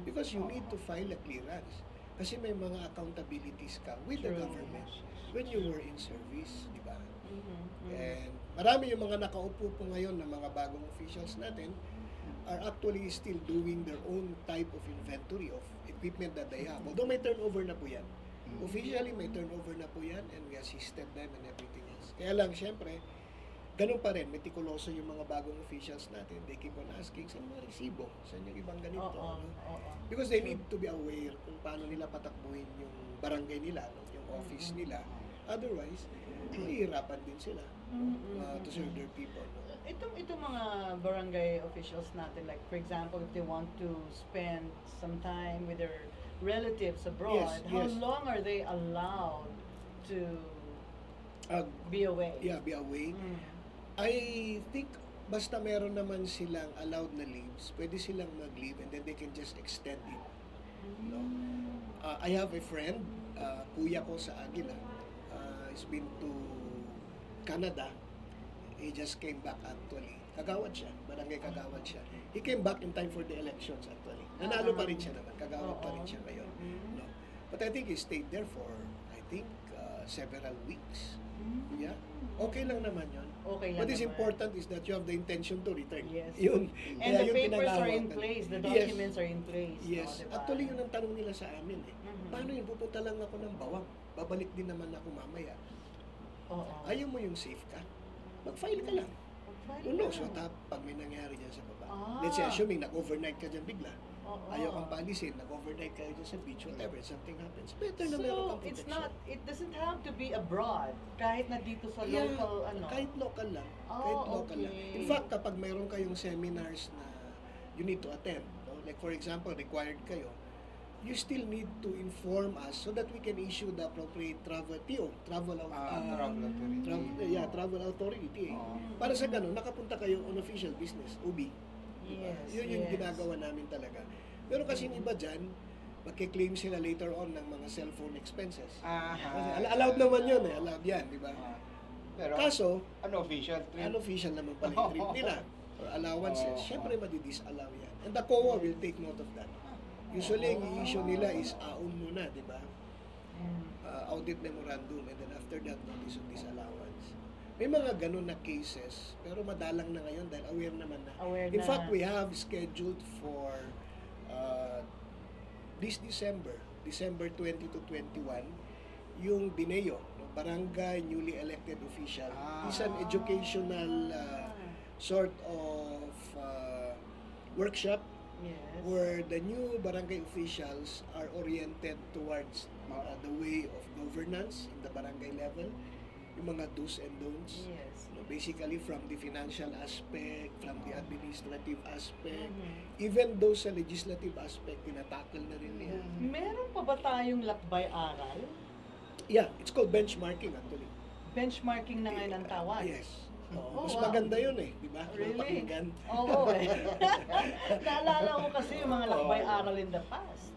Because you need to file a clearance. Kasi may mga accountabilities ka with the government when you were in service, di ba? And marami yung mga nakaupo po ngayon na mga bagong officials natin are actually still doing their own type of inventory of equipment that they have. Although may turnover na po yan. Officially, may turnover na po yan and we assisted them and everything else. Kaya lang, syempre, ganun pa rin, metikuloso yung mga bagong officials natin. They keep on asking, saan mga resibo? Saan yung ibang ganito? Because they need to be aware kung paano nila patakbuhin yung barangay nila, yung office nila. Otherwise, mahihirapan din sila to serve their people. Itong mga barangay officials natin, like for example, if they want to spend some time with their relatives abroad, how long are they allowed to be away? Yeah, be away. I think basta meron naman silang allowed na leaves, pwede silang mag-leave and then they can just extend it. No? I have a friend, kuya ko sa Aguila, he's been to Canada. He just came back actually. Kagawad siya, barangay kagawad siya. He came back in time for the elections actually. Nanalo pa rin siya naman, kagawad pa rin siya ngayon. No? But I think he stayed there for, I think, several weeks. Yeah. Okay lang naman yun. Okay lang What is naman. important is that you have the intention to return. Yes. Yun. And Kaya the yung papers are in pinangahawakan. place, the Yes. documents are in place. Yes. No, diba? Actually, yun ang tanong nila sa amin eh. Paano yun? Pupunta lang ako ng bawang. Babalik din naman ako mamaya. Ayaw mo yung safe ka? Mag-file ka lang. Who knows what pag may nangyari dyan sa baba. Let's say, assuming nag-overnight ka dyan bigla. Ayaw kang paalisin, nag-overnight ka dyan sa beach, whatever, something happens. Better na meron kang it's protection. it doesn't have to be abroad. Kahit na dito sa local, Kahit local lang. Kahit local lang. okay. In fact, kapag mayroon kayong seminars na you need to attend, no? Like for example, required kayo, you still need to inform us so that we can issue the appropriate travel travel authority. Travel authority. Para sa ganun, nakapunta kayo on official business, UBI. Yes, Yun yung yes. ginagawa namin talaga. Pero kasi yung iba dyan, magkiklaim sila later on ng mga cellphone expenses. Kasi allowed naman yun allowed yan, di ba? Pero, Kaso, unofficial trip. unofficial naman pala yung trip nila or allowances, syempre madi-disallow yan. And the COA will take note of that. Usually, ang issue nila is AUM muna, di ba? Audit memorandum, and then after that, notice of disallowance. May mga ganun na cases, pero madalang na ngayon dahil aware naman na. In fact, we have scheduled for this December 20 to 21, yung BINEO, Barangay Newly Elected Official. It's an educational sort of workshop where the new barangay officials are oriented towards the way of governance in the barangay level, yung mga do's and don'ts. Yes. Basically from the financial aspect, from the administrative aspect, even those sa legislative aspect, tinatakal na rin niya. Meron pa ba tayong lakbay-aral? Yeah, it's called benchmarking actually. Benchmarking na ngayon ang tawag? Yes. Oh, Mas wow. maganda yun di ba? Really? Mapakinggan. Oo Naalala ko kasi yung mga lakbay-aral in the past.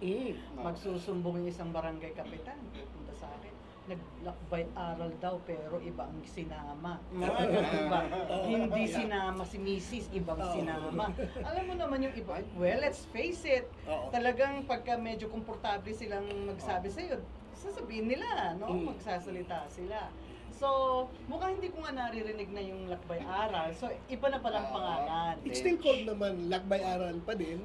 Magsusumbong yung isang barangay kapitan. Pupunta sa akin. Naglakbay-aral daw pero iba ang sinama. Diba? Hindi sinama si Mrs. Ibang sinama. Alam mo naman yung iba. Well, let's face it. Talagang pagka medyo komportable silang magsabi sa'yo, sasabihin nila, no? Magsasalita sila. So, mukhang hindi ko nga naririnig na yung lakbay-aral. So, iba na palang pangalan. It's still called naman lakbay-aral pa din.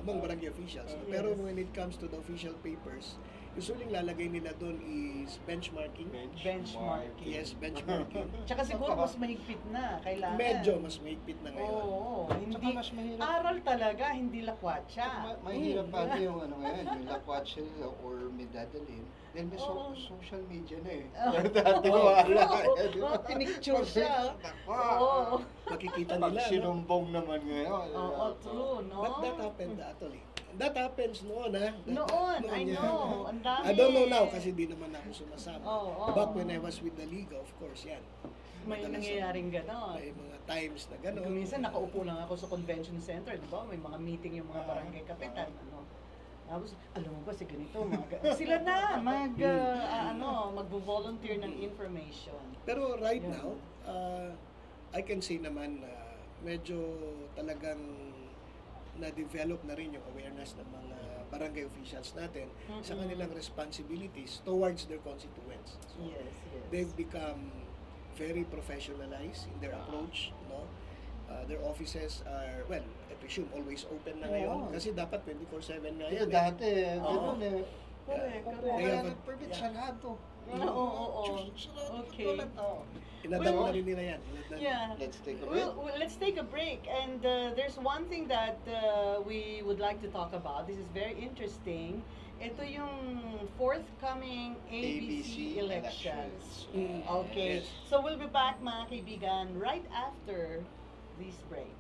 among barangay officials. Pero when it comes to the official papers, usually lalagay nila doon is benchmarking. Benchmarking. Yes, benchmarking. Tsaka siguro mas mahigpit na, kailangan. Medyo mas mahigpit na ngayon. Oo, hindi. Tsaka mas mahirap. Aral talaga, hindi lakwatsa. Mahirap pa yung ano ngayon, yung lakwatsa nila or may dadalhin. Then may Oo. social media na eh. Oo. Dati wala. Oo, pinicture siya. Oo. Makikita Pag nila, no? sinumbong naman ngayon. Oo, true, no? But that happened actually. That happens noon, ha? Noon, I yan. know. Ang dami. I don't know now kasi di naman ako sumasama. Oo. But when I was with the Liga, of course, yan. May Madalas nangyayaring gano'n. May mga times na gano'n. Minsan nakaupo lang ako sa convention center, di ba? May mga meeting yung mga barangay kapitan, ano. Tapos, alam mo ba si ganito, sila na magvo-volunteer ng information. Pero right Yeah. now, I can say naman na medyo talagang na-develop na rin yung awareness ng mga barangay officials natin sa kanilang responsibilities towards their constituents. So, Yes. they've become very professionalized in their approach, no? Their offices are, well, I presume always open na ngayon Oo. kasi dapat 24/7 na Kaya yan. dati, Oo. gano'n eh. Correct, Opo, correct. kaya Yeah. nag-permit Yeah. sarado. Oo. Sarado. Okay. Inadapt Well, na rin nila yan. Yeah. Let's take a break. Let's take a break. And there's one thing that we would like to talk about. This is very interesting. Ito yung forthcoming ABC elections. Okay. Yes. So we'll be back, mga kaibigan, right after this break.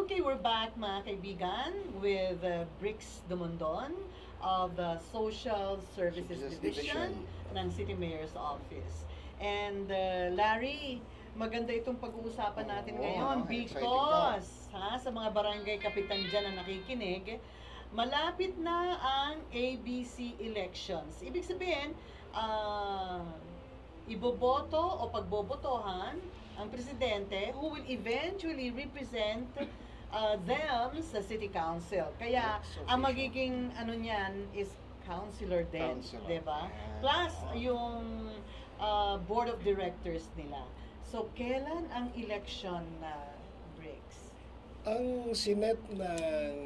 Okay, we're back mga kaibigan with Brix Domondon of the Social Services Services Division ng City Mayor's Office. And Larry, maganda itong pag-uusapan natin Oo, ngayon exciting because sa mga barangay kapitan dyan na nakikinig, malapit na ang ABC elections. Ibig sabihin, iboboto o pagbobotohan ang presidente who will eventually represent them sa city council. Kaya Yes, ang official. magiging ano niyan is councilor din, Councilor. 'di ba? Yan. Plus Oo. yung board of directors nila. So kailan ang election na Brix? Ang sinet ng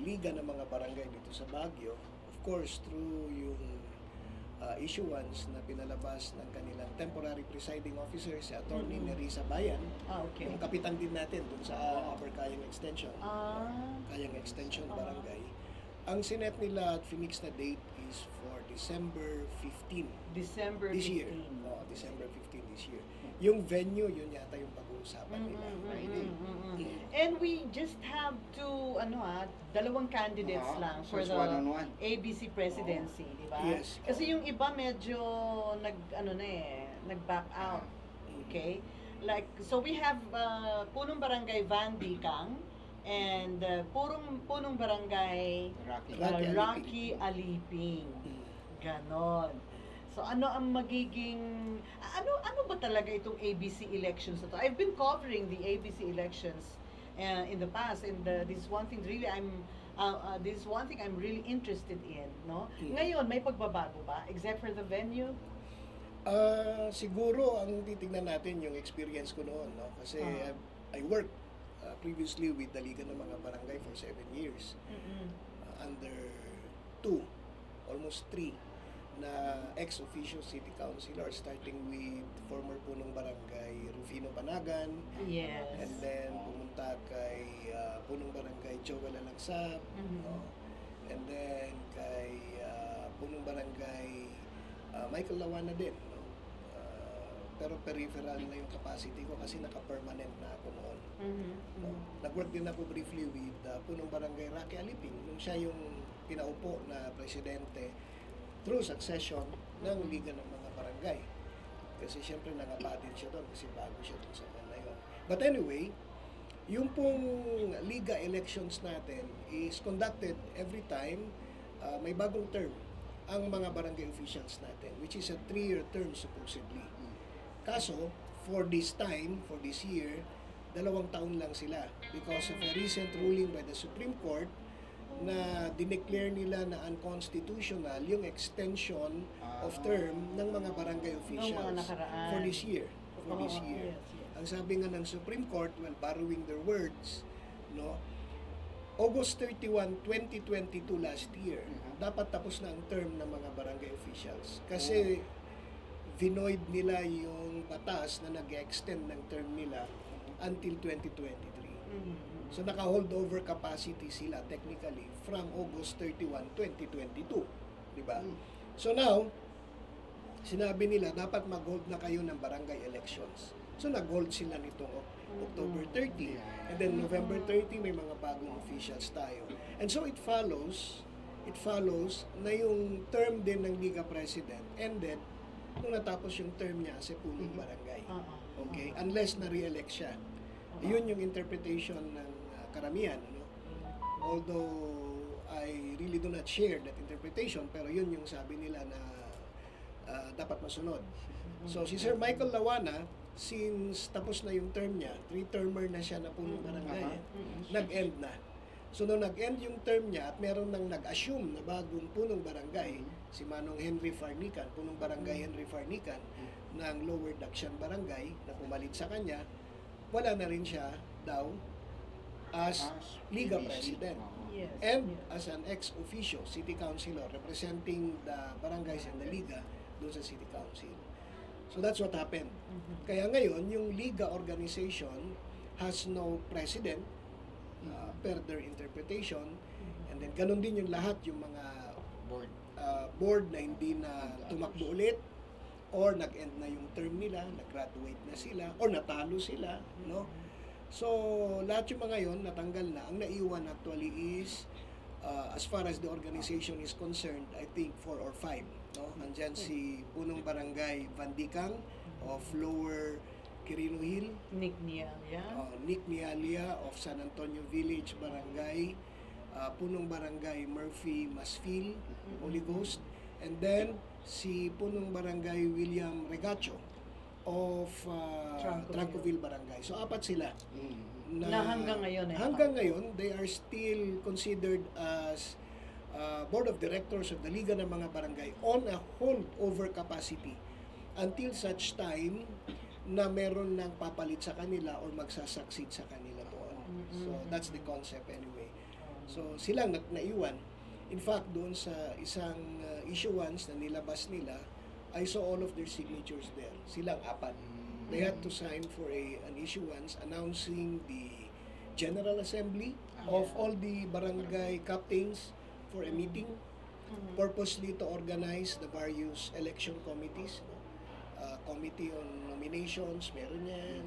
Liga ng mga Barangay dito sa Baguio, of course, through yung issuance na pinalabas ng kanilang temporary presiding officer, si Atty. Nerissa Bayan, Okay. yung kapitan din natin dun sa Upper Kayang Extension, Kayang Extension Barangay. Ang sinet nila at Phoenix na date is for December 15 December 15. this year. December 15 this year. Yung venue, yun yata yung pag-uusapan nila. And we just have to, dalawang candidates lang for So it's the one-on-one. ABC presidency, di ba? Yes. Kasi yung iba medyo nag-back out. Okay? Like, so we have Punong Barangay Van Dikang and Punong Barangay Rocky. Rocky Aliping. Ganon. So ano ang magiging ano ba talaga itong ABC elections na to? I've been covering the ABC elections in the past, and this is one thing really I'm really interested in, no? Ngayon may pagbabago ba except for the venue? Siguro ang titingnan natin yung experience ko noon, no? Kasi I worked previously with the Liga ng mga Barangay for 7 years. Under 2, almost 3 na ex-officio city councilor, starting with former punong barangay Rufino Panagan, Yes. and then pumunta kay punong barangay Joel Alangsab, no? And then kay punong barangay Michael Lawana din, no? Pero peripheral na yung capacity ko kasi naka-permanent na ako noon. No? Nag-work din ako briefly with punong barangay Rocky Aliping nung siya yung pinaupo na presidente through succession ng Liga ng mga Barangay. Kasi siyempre nangapa din siya doon kasi bago siya doon sa na yun. But anyway, yung pong Liga elections natin is conducted every time may bagong term ang mga barangay officials natin, which is a 3-year term supposedly. Kaso, for this time, for this year, 2 taon lang sila because of a recent ruling by the Supreme Court na dineclare nila na unconstitutional yung extension of term ng mga barangay officials nakaraan. for this year. For this year. Yes, yes. Ang sabi nga ng Supreme Court, well, borrowing their words, no, August 31, 2022 last year, dapat tapos na ang term ng mga barangay officials. Kasi vinoid nila yung batas na nag-extend ng term nila until 2023. So naka-hold over capacity sila technically from August 31, 2022. Di ba? So now, sinabi nila dapat mag-hold na kayo ng barangay elections. So nag-hold sila nitong October 30. And then November 30 may mga bagong officials tayo. And so it follows na yung term din ng Liga President ended nung natapos yung term niya sa punong barangay. Okay? Unless na-re-elect siya. Yun yung interpretation ng karamihan, ano? Although I really do not share that interpretation, pero yun yung sabi nila na dapat masunod. So si Sir Michael Lawana, since tapos na yung term niya, 3-termer na siya na punong barangay, nag-end na. So nung nag-end yung term niya at meron nang nag-assume na bagong punong barangay, si Manong Henry Farnican, punong barangay Henry Farnican, ng Lower Dakshan Barangay, na pumalit sa kanya, wala na rin siya daw as Liga President. Yes. And as an ex-officio, city councilor, representing the barangays and the Liga doon sa city council. So that's what happened. Kaya ngayon, yung Liga organization has no president per their interpretation. And then ganun din yung lahat, yung mga board na hindi na tumakbo ulit or nag-end na yung term nila, nag-graduate na sila or natalo sila, no? So, lahat yung mga yon natanggal na. Ang naiwan actually is, as far as the organization is concerned, I think 4 or 5. No? Andyan si Punong Barangay Vandikang of Lower Quirino Hill, Nick Nialia. Nick Nialia of San Antonio Village Barangay, Punong Barangay Murphy Masfil, Holy Ghost, and then si Punong Barangay William Regacho of Trancoville Barangay. So, 4 sila. Na hanggang ngayon Hanggang ngayon, they are still considered as Board of Directors of the Liga ng mga Barangay on a holdover capacity until such time na meron nang papalit sa kanila or magsasucceed sa kanila doon. So, that's the concept anyway. So, silang naiwan. In fact, doon sa isang issuance na nilabas nila, I saw all of their signatures there. Silang 4. They had to sign for an issuance announcing the General Assembly of all the barangay captains for a meeting purposely to organize the various election committees. No? Committee on Nominations, meron yan.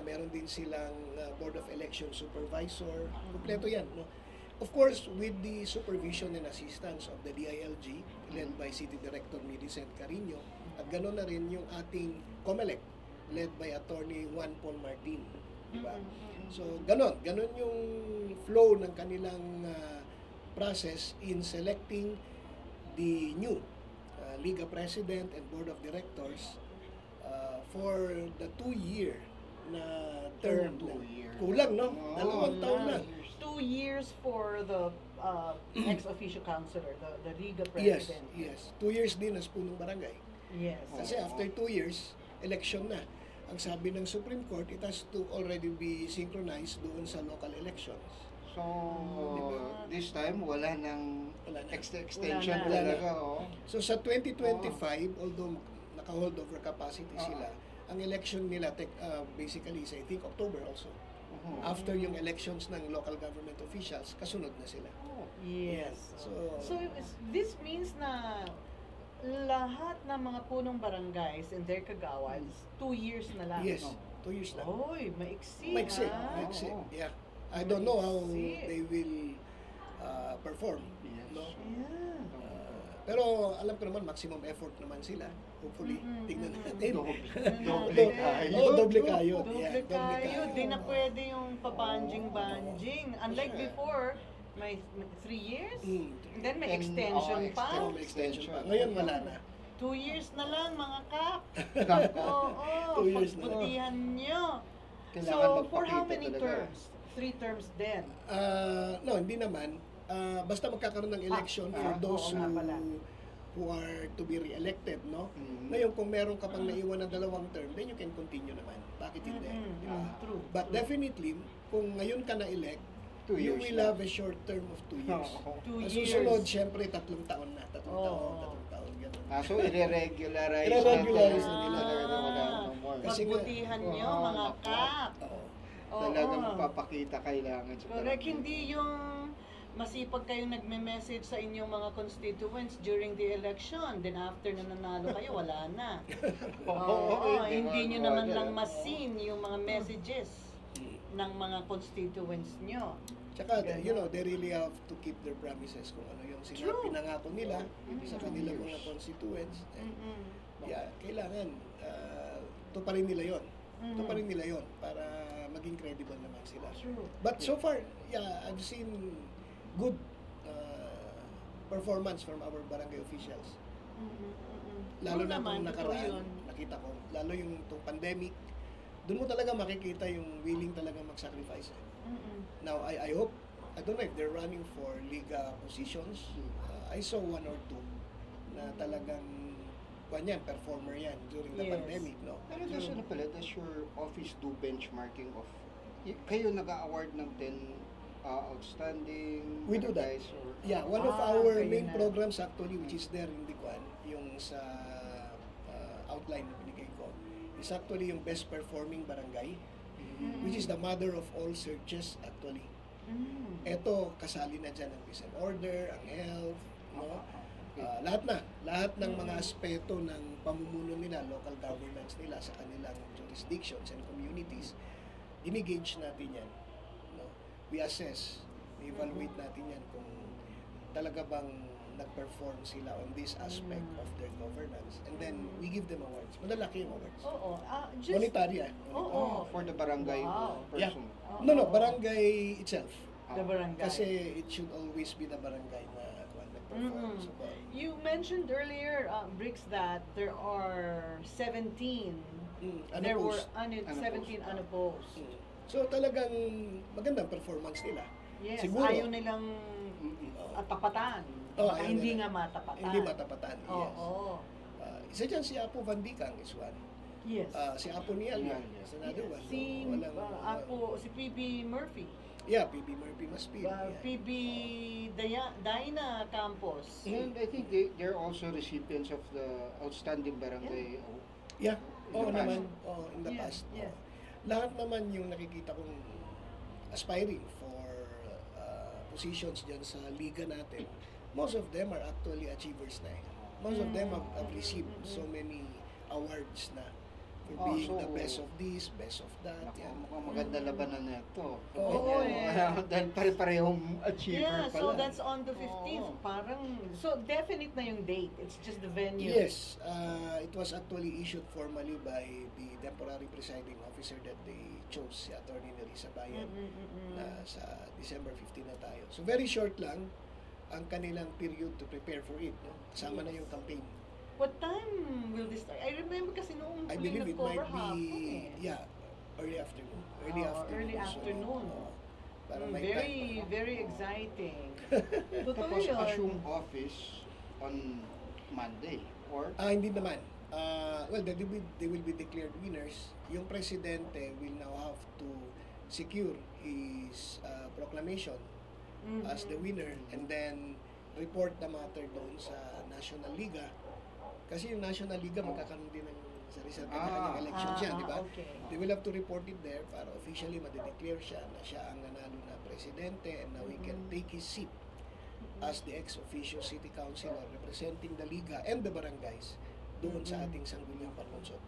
Meron din silang Board of Election Supervisor. Kompleto yan. No? Of course, with the supervision and assistance of the DILG, led by City Director Millicent Carino, at gano'n na rin yung ating COMELEC, led by Attorney Juan Paul Martin. Diba? So, gano'n yung flow ng kanilang process in selecting the new Liga President and Board of Directors for the 2-year na term. 2 years. Kulang, no? 2 taon lang. 2 years for the ex-officio councilor, the Liga Yes, president. yes. 2 years din as punong barangay. Yes. Kasi after 2 years, election na. Ang sabi ng Supreme Court, it has to already be synchronized doon sa local elections. So, Diba? this time, wala nang Wala na. extension Wala na. talaga. Oh. So sa 2025, although naka-hold over capacity sila, ang election nila basically is I think October also. After yung elections ng local government officials, kasunod na sila. Yes. So, This means na lahat ng mga punong barangays and their kagawad, 2 years na lang. yes, No? 2 years lang. Oy, maiksi. Maiksi, ah. maiksi. Oo. Yeah. I don't know how Maiksi. they will perform. Yes. No? Yeah. Pero alam ko naman, maximum effort naman sila. Hopefully, tignan natin. Doble kayo. Doble kayo. Doble Yeah, kayo. Di na pwede yung pabanjing-banjing. Unlike Correct. before, may 3 years. And then may And, extension oh, pa. May extension pa. Ngayon wala na. 2 years na lang, mga kap. Opo. Oo, 2 years na. pagbutihan nyo. Kailangan So, for how magpakita many talaga. terms? 3 terms din. No, hindi naman. Basta magkakaroon ng election for those oo nga pala. who are to be re-elected, no? Mhm. Ngayon, kung meron ka pang naiwan na 2 term, then you can continue naman. Bakit hindi? Di ba? True. But definitely, kung ngayon ka na-elect, 2 you years will lang. have a short term of 2 years. Oo. 2 Ang years. susunod, syempre, 3 taon na. 3 Oo. taon, gano'n. So i-regularize I-regularize natin. na nila. Wala no more. Kasi nga- Pagbutihan nyo, Oo, mga naku. kap. Oo. Talagang Oo. papakita kailangan sa Correct, barangay. hindi yung masipag kayong nagme-message sa inyong mga constituents during the election, then after na nanalo kayo, wala na. Oo, hindi nyo naman lang masin yung mga messages ng mga constituents nyo. Tsaka, they really have to keep their promises kung ano yung sila True. pinangako nila sa kanilang mga constituents. Yeah, kailangan tuparin nila yon. Tuparin nila yon para maging credible naman sila. True. But so far, yeah, I've seen good performance from our barangay officials. Lalo True na naman, itong totoo nakaraan, yun. nakita ko. Lalo yung itong pandemic, doon mo talaga makikita yung willing talaga mag-sacrifice. Now, I hope, I don't know if they're running for Liga positions. I saw 1 or 2 na talagang performer yan during the Yes. pandemic, no? Pero does does your office do benchmarking of kayo nag-award ng 10 outstanding We do that. guys or Yeah, one of Ah, our kayo main na. programs actually, which is there in the yung sa outline na binigay ko, is actually yung best performing barangay, which is the mother of all searches actually. Eto, kasali na dyan ang peace and order, ang health, no? Lahat ng mga aspeto ng pamumuno nila, local governments nila sa kanilang jurisdictions and communities, inigage natin yan. No? We assess, evaluate natin yan kung talaga bang nag-perform sila on this aspect of their governance. And then, we give them awards. Malalaki yung awards. Oo. Just, Monetary, Oo. For the barangay Wow. person. No, barangay itself. The barangay. Kasi it should always be the barangay na nag-perform. Mhm. So, You mentioned earlier, Brix, that there are 17. There were unopposed. 17 unopposed. So talagang magandang performance nila. Yes, Siguro. ayaw nilang tapatan. Oh, Baka ayaw hindi nila. nga matapatan. Hindi matapatan, Oo. yes. Isa dyan si Apo Van Dicang is one. Yes. Si Apo Nialia Yes. is another one. Si si PB Murphy. Yeah, PB Murphy Maspil. PB Daina Campos. And I think they're also recipients of the Outstanding Barangay. Yeah. Oo In the naman. In the Yeah, past. yeah. Lahat naman yung nakikita kong aspiring for positions dyan sa liga natin, most of them are actually achievers na eh. Most of them have received so many awards na for being so, the best of this, best of that. Naku, Yan. mukhang maganda labanan na ito. Oo, Ganyan. Dahil pare-parehong achiever Yeah, pala. so that's on the 15th. Oo. Parang, so definite na yung date. It's just the venue. Yes, it was actually issued formally by the temporary presiding officer that they chose, si Attorney Nerissa Bayan, na sa December 15 na tayo. So very short lang ang kanilang period to prepare for it. No? Kasama na yung campaign. What time will this start? I remember kasi noong I believe it nag-cover might hapon be, eh. early afternoon. Early usually. afternoon. Para may time Very, pa. very exciting. Totoo Tapos yun. assume office on Monday or Hindi naman. Well, they will be declared winners. Yung presidente will now have to secure his proclamation as the winner and then report the matter doon sa National Liga. Kasi yung National Liga magkakaroon din ng sarili-sarili kanyang elections yan, di ba? Okay. They will have to report it there para officially madedeclare siya na siya ang nanalo na presidente and now he can take his seat as the ex-officio city councilor representing the Liga and the barangays doon sa ating Sangguniang Panlungsod.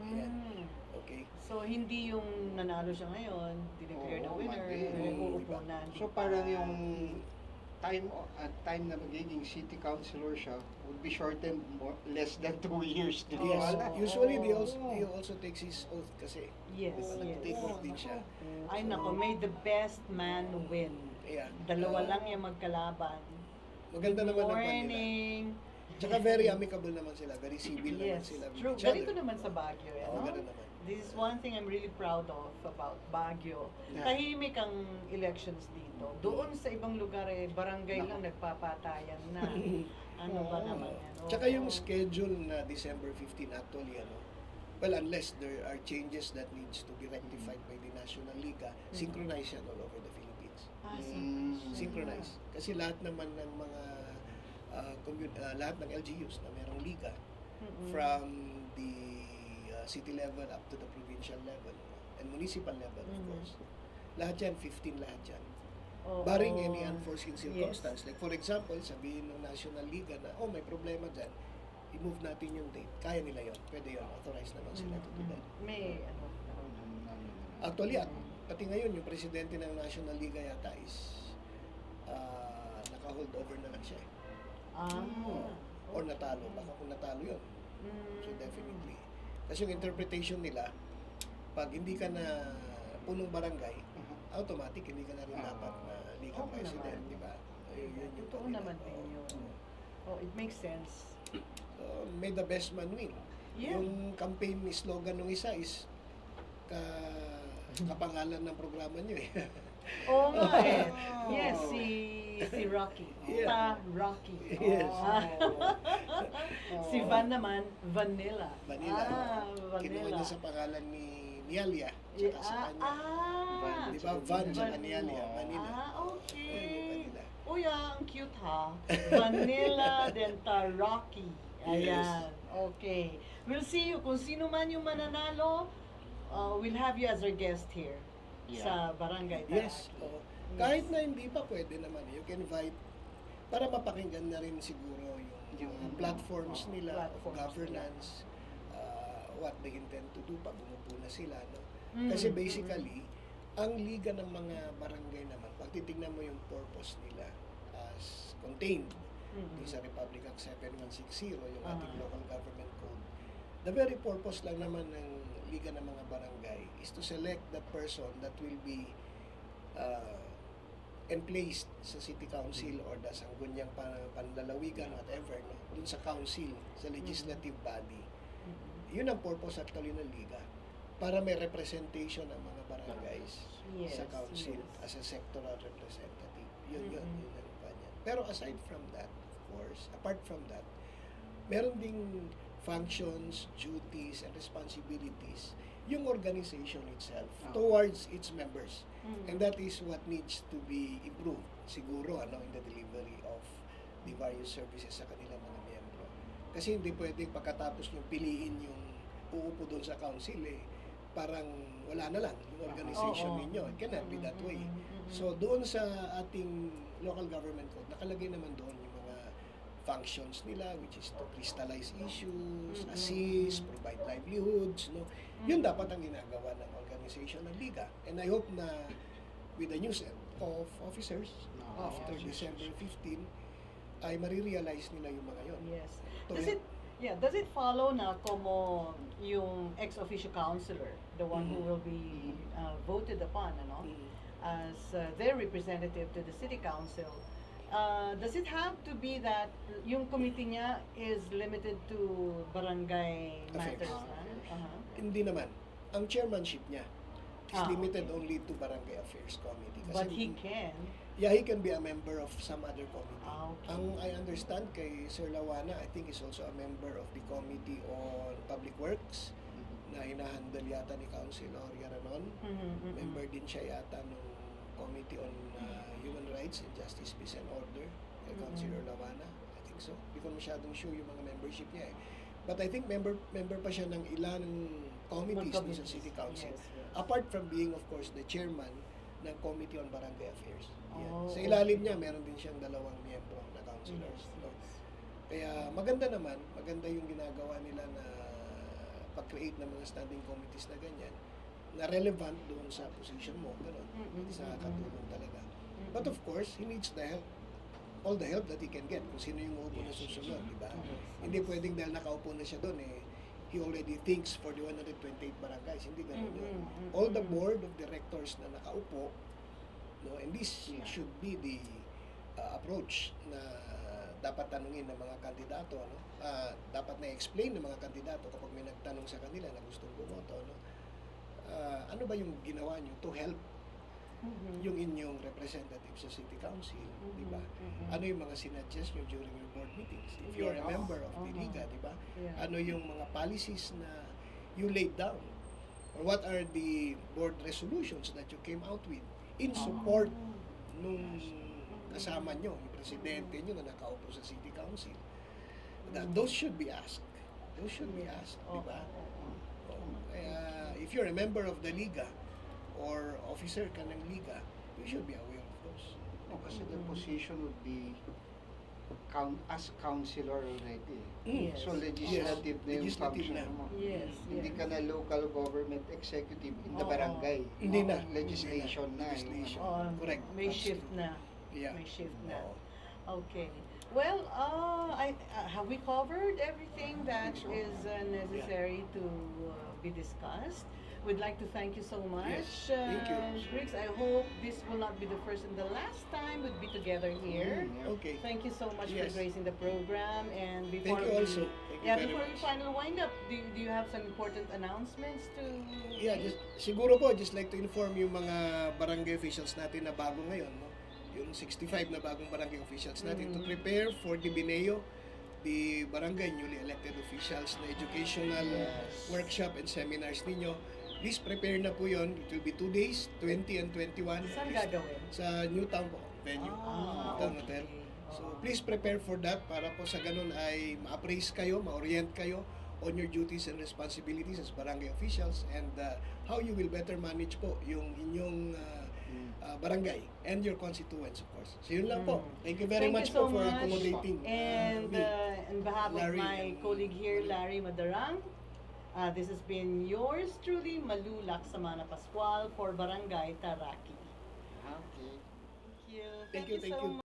Ayan. Okay? So, hindi yung nanalo siya ngayon, dineclare na Oo, winner, Monday. uupo na. so parang yung time na magiging city councilor siya would be shortened less than 2 years. Di ba? Yes. Oo. Usually, he also takes his oath kasi. Yes, Diba, yes. nag-take oath din siya. Ay nako, may the best man win. Yeah. Dalawa lang yung magkalaban. Maganda Good naman ang kwan nila. morning. Tsaka very amicable naman sila. Very civil naman Yes, sila with true. each other. Ganito naman sa Baguio. Oo, no? ganun naman. This is one thing I'm really proud of about Baguio. Yeah. Tahimik ang elections dito. Doon sa ibang lugar barangay lang nagpapatayan na. Ano ba Oo. naman yan? Tsaka Oo. yung schedule na December 15 actually, well, unless there are changes that needs to be rectified by the National Liga, synchronize yan all over the Philippines. Synchronize. Kasi lahat naman ng mga lahat ng LGUs na merong liga, from the city level up to the provincial level and municipal level, of course. Lahat yan, 15 lahat yan. Oo. Barring any unforeseen circumstance. Yes. Like for example, sabihin ng National Liga na, may problema dyan, i-move natin yung date. Kaya nila yon. Pwede yun. Authorized naman sila to do that. May Actually, pati ngayon, yung presidente ng National Liga yata is naka-hold over na lang siya eh. Or natalo. Baka kung natalo yun. So definitely. Kasi yung interpretation nila, pag hindi ka na punong barangay, automatic hindi ka na rin dapat na Liga Oo President, naman. di ba? Yun yung Totoo kanila. naman din yun. Oh, it makes sense. So, may the best man win. Yeah. Yung campaign ni slogan ng isa is kapangalan ng programa niyo eh. Oo nga eh. Yes, si Rocky. Yeah. Rocky. Yes. Si Van naman, Vanilla. Vanilla. Kinuha Vanilla. niya sa pangalan ni Nialia. Tsaka sa kanya. Di ba? Van tsaka Nialia. Vanilla. Okay. Ayun yung kanila. Uy, ang cute ha. Vanilla, then Taraki. Ayan. Okay. We'll see you. Kung sino man yung mananalo, we'll have you as our guest here sa Barangay Taraki. Yes. Kahit na hindi pa pwede naman. You can invite para mapakinggan na rin siguro yung platforms nila of Platforms governance, what they intend to do pag umupo na sila. No? Kasi basically, Ang liga ng mga barangay naman, pag titignan mo yung purpose nila as contained dun sa Republic Act 7160, yung ating local government code, the very purpose lang naman ng liga ng mga barangay is to select the person that will be emplaced sa city council or the sangguniang panlalawigan, whatever, no? Dun sa council, sa legislative body. Yun ang purpose actually ng liga, para may representation ng mga barangays sa council as a sectoral representative. Yun ang kanya. Pero aside from that, of course, apart from that, meron ding functions, duties, and responsibilities yung organization itself towards its members. And that is what needs to be improved siguro in the delivery of the various services sa kanilang mga miyembro. Kasi hindi pwedeng pagkatapos yung piliin yung uupo doon sa council parang wala na lang yung organization ninyo. It cannot be that way. So doon sa ating local government code, nakalagay naman doon yung mga functions nila, which is to crystallize issues, assist, provide livelihoods, no? Yun dapat ang ginagawa ng organization ng liga. And I hope na with the new set of officers after December 15 ay marirealize nila yung mga yun. Yes. Does it follow na como yung ex-officio councilor, the one who will be voted upon, as their representative to the city council, does it have to be that yung committee niya is limited to barangay matters? Hindi naman. Ang chairmanship niya is limited okay. only to Barangay Affairs Committee. Kasi But he can? Yeah, he can be a member of some other committee. Okay. Ang I understand kay Sir Lawana, I think is also a member of the Committee on Public Works na hinahandle yata ni Councilor Yaranon. Member din siya yata ng Committee on Human Rights and Justice, Peace and Order kay Councilor Lawana. I think so. Hindi ko masyadong sure yung mga membership niya But I think member pa siya ng ilang committees dun sa City Council. Yes. Apart from being, of course, the chairman ng Committee on Barangay Affairs. Sa Okay. ilalim niya, meron din siyang 2 miyembro na councilors. Yes. No? Kaya maganda yung ginagawa nila na pag-create ng mga standing committees na ganyan, na relevant doon sa position mo, gano'n. Sa katulong talaga. But of course, he needs the help. All the help that he can get kung sino yung uupo na susunod, di ba? Hindi pwedeng dahil nakaupo na siya doon he already thinks for the 128 barangays. Hindi ganun yun. All the board of directors na nakaupo, no, and this should be the approach na dapat tanungin ng mga kandidato, dapat na-explain ng mga kandidato kapag may nagtanong sa kanila na gustong bumoto, ano ba yung ginawa nyo to help yung inyong representative sa City Council, di ba? Ano yung mga sinuggest nyo during your board meetings? If you're a member of the Liga, di ba? Ano yung mga policies na you laid down? Or what are the board resolutions that you came out with in support nung kasama nyo, yung presidente nyo na nakaupo sa City Council? Those should be asked. Those should be asked, di ba? If you're a member of the Liga, or officer ka ng liga, you should be aware of those. Kasi the position would be as councilor already. Yes. So legislative na yung Legislative function na. mo. Yes. Hindi ka na local government executive in the Oo. barangay. Hindi na. Legislation na. Legislation. Correct. May shift na. Yeah. May shift na. Oo. Okay. Well, have we covered everything that so. is necessary to be discussed? We'd like to thank you so much, Yes, thank you. Brix. I hope this will not be the first and the last time we'd be together here. Okay. Thank you so much Yes. for gracing the program. And before Thank you also. Thank you very before much. we final wind up, do you have some important announcements to? Yeah, siguro po, just like to inform yung mga barangay officials natin na bago ngayon, no? Yung 65 na bagong barangay officials natin to prepare for the Bineo, the barangay newly elected officials na educational workshop and seminars ninyo. Please prepare na po yun. It will be 2 days, 20 and 21. Saan gagawin? Sa Newtown po, venue. Newtown Hotel. So please prepare for that para po sa ganun ay ma-appraise kayo, ma-orient kayo on your duties and responsibilities as barangay officials and how you will better manage po yung inyong barangay and your constituents, of course. So yun lang po. Thank you very much so po for much. accommodating And me. on behalf Larry of my and colleague here, Larry Madarang, This has been yours truly, Malu Laksamana Pascual for Barangay Taraki. Okay. Thank you. Thank you, thank so you. much.